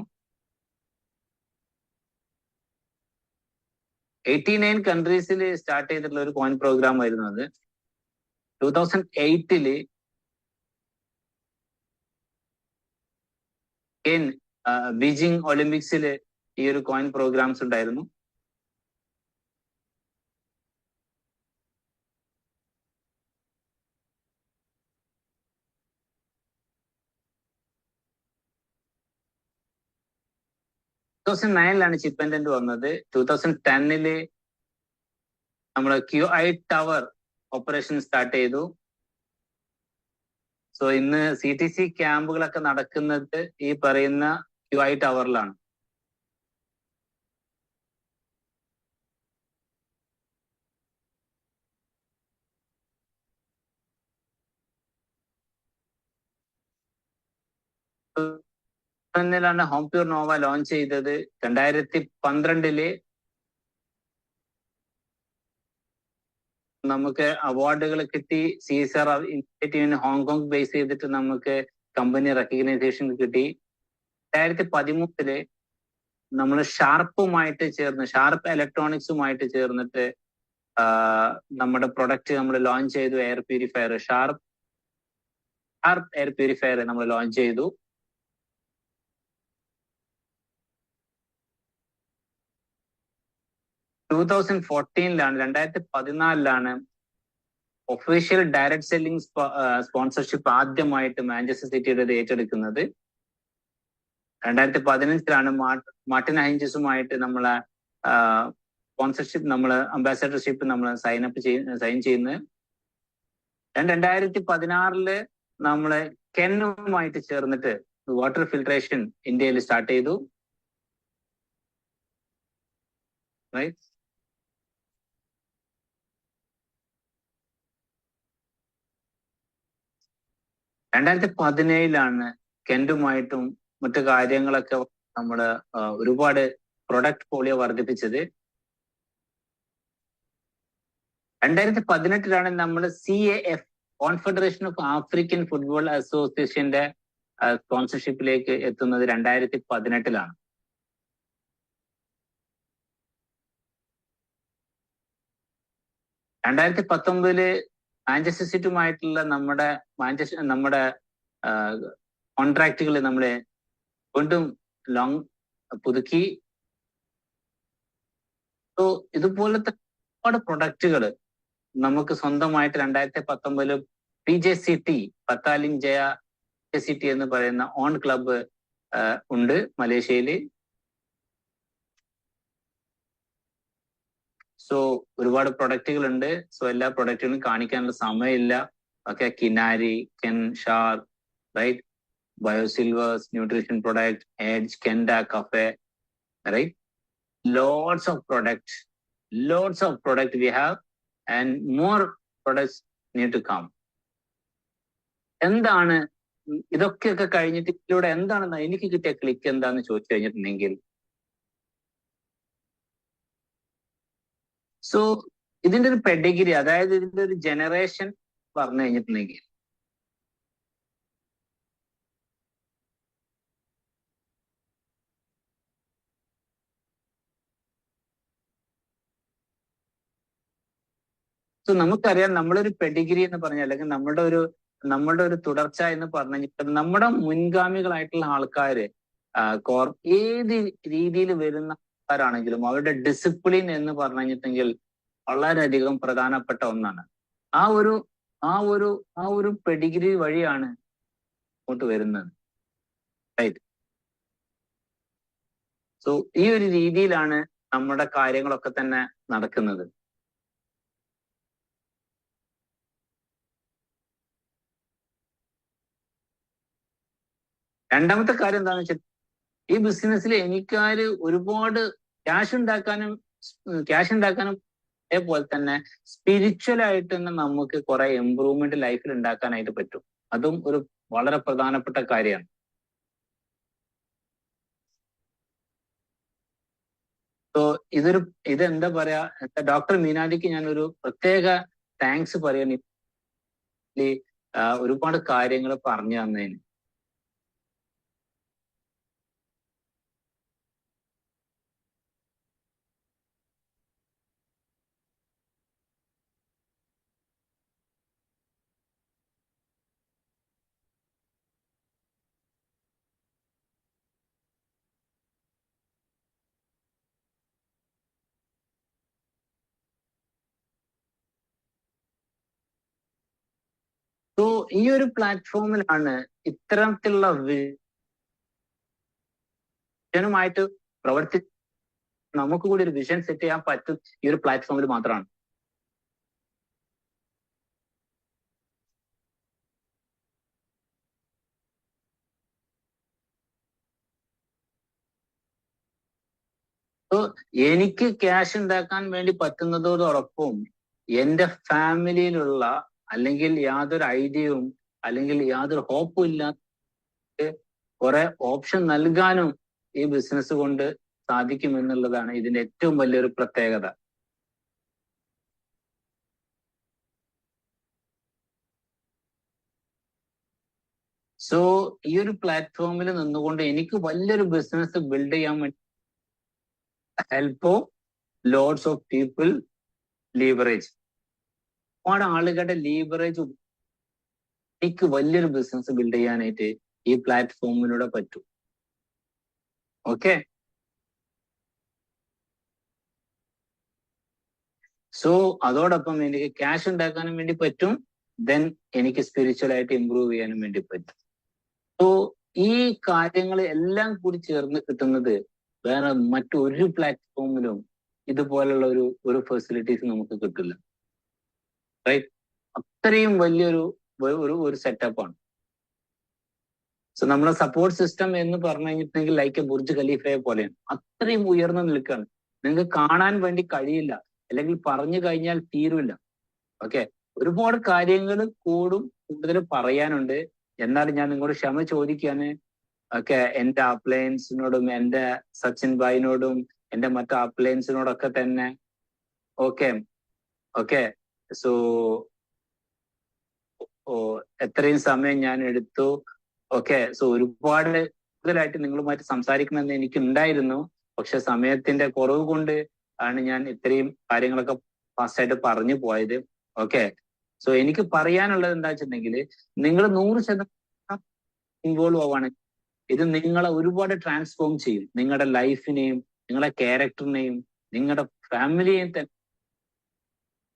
89 കൺട്രീസിൽ സ്റ്റാർട്ട് ചെയ്തിട്ടുള്ള ഒരു കോയിൻ പ്രോഗ്രാം ആയിരുന്നു അത്. 2008 ബീജിംഗ് ഒളിമ്പിക്സിൽ ഈ ഒരു കോയിൻ പ്രോഗ്രാംസ് ഉണ്ടായിരുന്നു. ചിപ്പൻഡന്റ് വന്നത്. 2010 നമ്മള് QI ടവർ ഓപ്പറേഷൻ സ്റ്റാർട്ട് ചെയ്തു. സോ ഇന്ന് CTC ക്യാമ്പുകളൊക്കെ നടക്കുന്നത് ഈ പറയുന്ന QI ടവറിലാണ്. ഹോം പ്യൂർ നോവ ലോഞ്ച് ചെയ്തത്. 2012 നമുക്ക് അവാർഡുകൾ കിട്ടി. CSR ഇനിഷ്യേറ്റീവിന് ഹോങ്കോങ് ബേസ് ചെയ്തിട്ട് നമുക്ക് കമ്പനി റെക്കഗ്നൈസേഷൻ കിട്ടി. 2013 നമ്മൾ ഷാർപ്പ് ഇലക്ട്രോണിക്സുമായിട്ട് ചേർന്നിട്ട് നമ്മുടെ പ്രൊഡക്റ്റ് നമ്മൾ ലോഞ്ച് ചെയ്തു. Air purifier, sharp air purifier നമ്മൾ ലോഞ്ച് ചെയ്തു. Two 2014 official direct selling sponsorship ആദ്യമായിട്ട് മാഞ്ചസ്റ്റർ സിറ്റിയുടെ ഏറ്റെടുക്കുന്നത്. 2015 മാർട്ടിൻ ഹൈഞ്ചസുമായിട്ട് നമ്മളെ സ്പോൺസർഷിപ്പ്, അംബാസഡർഷിപ്പ് സൈൻ ചെയ്യുന്നത്. 2016 നമ്മള് കെന്നുമായിട്ട് ചേർന്നിട്ട് വാട്ടർ ഫിൽട്രേഷൻ ഇന്ത്യയിൽ സ്റ്റാർട്ട് ചെയ്തു. റൈറ്റ്. 2017 കെന്റുമായിട്ടും മറ്റു കാര്യങ്ങളൊക്കെ നമ്മള് ഒരുപാട് പ്രൊഡക്റ്റ് പോളിയോ വർദ്ധിപ്പിച്ചത്. 2018 നമ്മൾ CAF, confederation of African football അസോസിയേഷന്റെ സ്പോൺസർഷിപ്പിലേക്ക് എത്തുന്നത് 2018. 2019 മാഞ്ചസ്റ്റർ സിറ്റിയുമായിട്ടുള്ള നമ്മുടെ കോൺട്രാക്റ്റുകൾ നമ്മളെ വീണ്ടും പുതുക്കി. സോ ഇതുപോലത്തെ ഒരുപാട് പ്രൊഡക്റ്റുകൾ നമുക്ക് സ്വന്തമായിട്ട് 2019 PJCT, പത്താലിൻ ജയ PJCT എന്ന് പറയുന്ന ഓൺ ക്ലബ്ബ് ഉണ്ട് മലേഷ്യയില്. സോ ഒരുപാട് പ്രൊഡക്റ്റുകൾ ഉണ്ട്. സോ എല്ലാ പ്രൊഡക്റ്റുകളും കാണിക്കാനുള്ള സമയമില്ല. Okay, Kinari, Ken, Shar, right, Biosilvers, nutrition product, edge, Kenda, cafe, right. Lots of products we have, and more products need to come. എന്താണ് ഇതൊക്കെയൊക്കെ കഴിഞ്ഞിട്ട് ഇതിലൂടെ എന്താണ് എനിക്ക് കിട്ടിയ ക്ലിക്ക് എന്താന്ന് ചോദിച്ചു കഴിഞ്ഞിട്ടുണ്ടെങ്കിൽ, സോ ഇതിന്റെ ഒരു പെഡിഗ്രി, അതായത് ഇതിന്റെ ഒരു ജനറേഷൻ പറഞ്ഞു കഴിഞ്ഞിട്ടുണ്ടെങ്കിൽ, സോ നമുക്കറിയാം നമ്മളൊരു പെഡിഗ്രി എന്ന് പറഞ്ഞാൽ, അല്ലെങ്കിൽ നമ്മുടെ ഒരു തുടർച്ച എന്ന് പറഞ്ഞു കഴിഞ്ഞാൽ, നമ്മുടെ മുൻഗാമികളായിട്ടുള്ള ആൾക്കാര് ഏത് രീതിയിൽ വരുന്ന ആൾക്കാരാണെങ്കിലും അവരുടെ ഡിസിപ്ലിൻ എന്ന് പറഞ്ഞു കഴിഞ്ഞിട്ടുണ്ടെങ്കിൽ വളരെയധികം പ്രധാനപ്പെട്ട ഒന്നാണ്. ആ ഒരു പെഡിഗ്രി വഴിയാണ് അങ്ങോട്ട് വരുന്നത്. റൈറ്റ്. സോ ഈ ഒരു രീതിയിലാണ് നമ്മുടെ കാര്യങ്ങളൊക്കെ തന്നെ നടക്കുന്നത്. രണ്ടാമത്തെ കാര്യം എന്താണെന്ന് വെച്ചാൽ, ഈ ബിസിനസ്സിൽ എനിക്കാര് ഒരുപാട് ക്യാഷ് ഉണ്ടാക്കാനും അതേപോലെ തന്നെ സ്പിരിച്വൽ ആയിട്ട് തന്നെ നമുക്ക് കുറെ ഇമ്പ്രൂവ്മെന്റ് ലൈഫിൽ ഉണ്ടാക്കാനായിട്ട് പറ്റും. അതും ഒരു വളരെ പ്രധാനപ്പെട്ട കാര്യമാണ്. സോ ഇതെന്താ പറയാ, ഡോക്ടർ മീനാലിക്ക് ഞാൻ ഒരു പ്രത്യേക താങ്ക്സ് പറയാൻ ഒരുപാട് കാര്യങ്ങൾ പറഞ്ഞു തന്നതിന്. സോ ഈ ഒരു പ്ലാറ്റ്ഫോമിലാണ് ഇത്തരത്തിലുള്ള വിഷനുമായിട്ട് പ്രവർത്തി നമുക്ക് കൂടി ഒരു വിഷൻ സെറ്റ് ചെയ്യാൻ പറ്റും ഈ ഒരു പ്ലാറ്റ്ഫോമിൽ മാത്രമാണ്. സോ എനിക്ക് ക്യാഷ് ഉണ്ടാക്കാൻ വേണ്ടി പറ്റുന്നതോടൊപ്പം എന്റെ ഫാമിലിയിലുള്ള അല്ലെങ്കിൽ യാതൊരു ഐഡിയയും അല്ലെങ്കിൽ യാതൊരു ഹോപ്പും ഇല്ലാത്ത കുറെ ഓപ്ഷൻ നൽകാനും ഈ ബിസിനസ് കൊണ്ട് സാധിക്കുമെന്നുള്ളതാണ് ഇതിന്റെ ഏറ്റവും വലിയൊരു പ്രത്യേകത. സോ ഈ ഒരു പ്ലാറ്റ്ഫോമിൽ നിന്നുകൊണ്ട് എനിക്ക് വലിയൊരു ബിസിനസ് ബിൽഡ് ചെയ്യാൻ വേണ്ടി help of lots of people leverage, ഒരുപാട് ആളുകളുടെ ലീവറേജ് എനിക്ക് വലിയൊരു ബിസിനസ് ബിൽഡ് ചെയ്യാനായിട്ട് ഈ പ്ലാറ്റ്ഫോമിലൂടെ പറ്റും. ഓക്കെ. സോ അതോടൊപ്പം എനിക്ക് ക്യാഷ് ഉണ്ടാക്കാനും വേണ്ടി പറ്റും, ദെൻ എനിക്ക് സ്പിരിച്വൽ ആയിട്ട് ഇമ്പ്രൂവ് ചെയ്യാനും വേണ്ടി പറ്റും. സോ ഈ കാര്യങ്ങൾ എല്ലാം കൂടി ചേർന്ന് കിട്ടുന്നത് വേറെ മറ്റൊരു പ്ലാറ്റ്ഫോമിലും ഇതുപോലുള്ള ഒരു ഫെസിലിറ്റീസ് നമുക്ക് കിട്ടില്ല. റൈറ്റ്. അത്രയും വലിയൊരു ഒരു സെറ്റപ്പാണ്. സോ നമ്മളെ സപ്പോർട്ട് സിസ്റ്റം എന്ന് പറഞ്ഞു കഴിഞ്ഞിട്ടുണ്ടെങ്കിൽ ലൈക്ക് എ ബുർജ് ഖലീഫയെ പോലെയാണ്. അത്രയും ഉയർന്നു നിൽക്കുകയാണ്. നിങ്ങൾക്ക് കാണാൻ വേണ്ടി കഴിയില്ല, അല്ലെങ്കിൽ പറഞ്ഞു കഴിഞ്ഞാൽ തീരില്ല. ഓക്കെ. ഒരുപാട് കാര്യങ്ങൾ കൂടുതൽ പറയാനുണ്ട്. എന്നാലും ഞാൻ നിങ്ങളോട് ക്ഷമ ചോദിക്കാന്. ഓക്കെ. എന്റെ അപ്ലയൻസിനോടും എന്റെ സച്ചിൻ ഭായിനോടും എന്റെ മറ്റു അപ്ലയൻസിനോടൊക്കെ തന്നെ ഓക്കെ. ഓക്കെ. സോ എത്രയും സമയം ഞാൻ എടുത്തു. ഓക്കെ. സോ ഒരുപാട് കൂടുതലായിട്ട് നിങ്ങളുമായിട്ട് സംസാരിക്കണമെന്ന് എനിക്ക് ഉണ്ടായിരുന്നു. പക്ഷെ സമയത്തിന്റെ കുറവ് കൊണ്ട് ആണ് ഞാൻ ഇത്രയും കാര്യങ്ങളൊക്കെ ഫാസ്റ്റായിട്ട് പറഞ്ഞു പോയത്. ഓക്കെ. സോ എനിക്ക് പറയാനുള്ളത് എന്താ വെച്ചിട്ടുണ്ടെങ്കിൽ, നിങ്ങൾ 100% ഇൻവോൾവ് ആവാണ്, ഇത് നിങ്ങളെ ഒരുപാട് ട്രാൻസ്ഫോം ചെയ്യും. നിങ്ങളുടെ ലൈഫിനെയും നിങ്ങളുടെ ക്യാരക്ടറിനെയും നിങ്ങളുടെ ഫാമിലിയെയും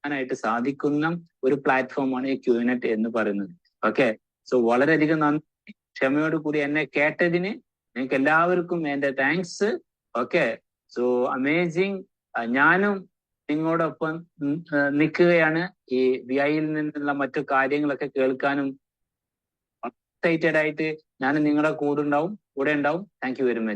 ആയിട്ട് സാധിക്കുന്ന ഒരു പ്ലാറ്റ്ഫോമാണ് ഈ ക്യൂനെറ്റ് എന്ന് പറയുന്നത്. ഓക്കെ. സോ വളരെയധികം നന്ദി. ക്ഷമയോട് കൂടി എന്നെ കേട്ടതിന് നിങ്ങൾക്ക് എല്ലാവർക്കും എന്റെ താങ്ക്സ്. ഓക്കെ. So amazing. ഞാനും നിങ്ങളോടൊപ്പം നിൽക്കുകയാണ്. ഈ വിഐയിൽ നിന്നുള്ള മറ്റു കാര്യങ്ങളൊക്കെ കേൾക്കാനും എക്സൈറ്റഡ് ആയിട്ട് ഞാൻ നിങ്ങളുടെ കൂടെ ഉണ്ടാവും. Thank you very much.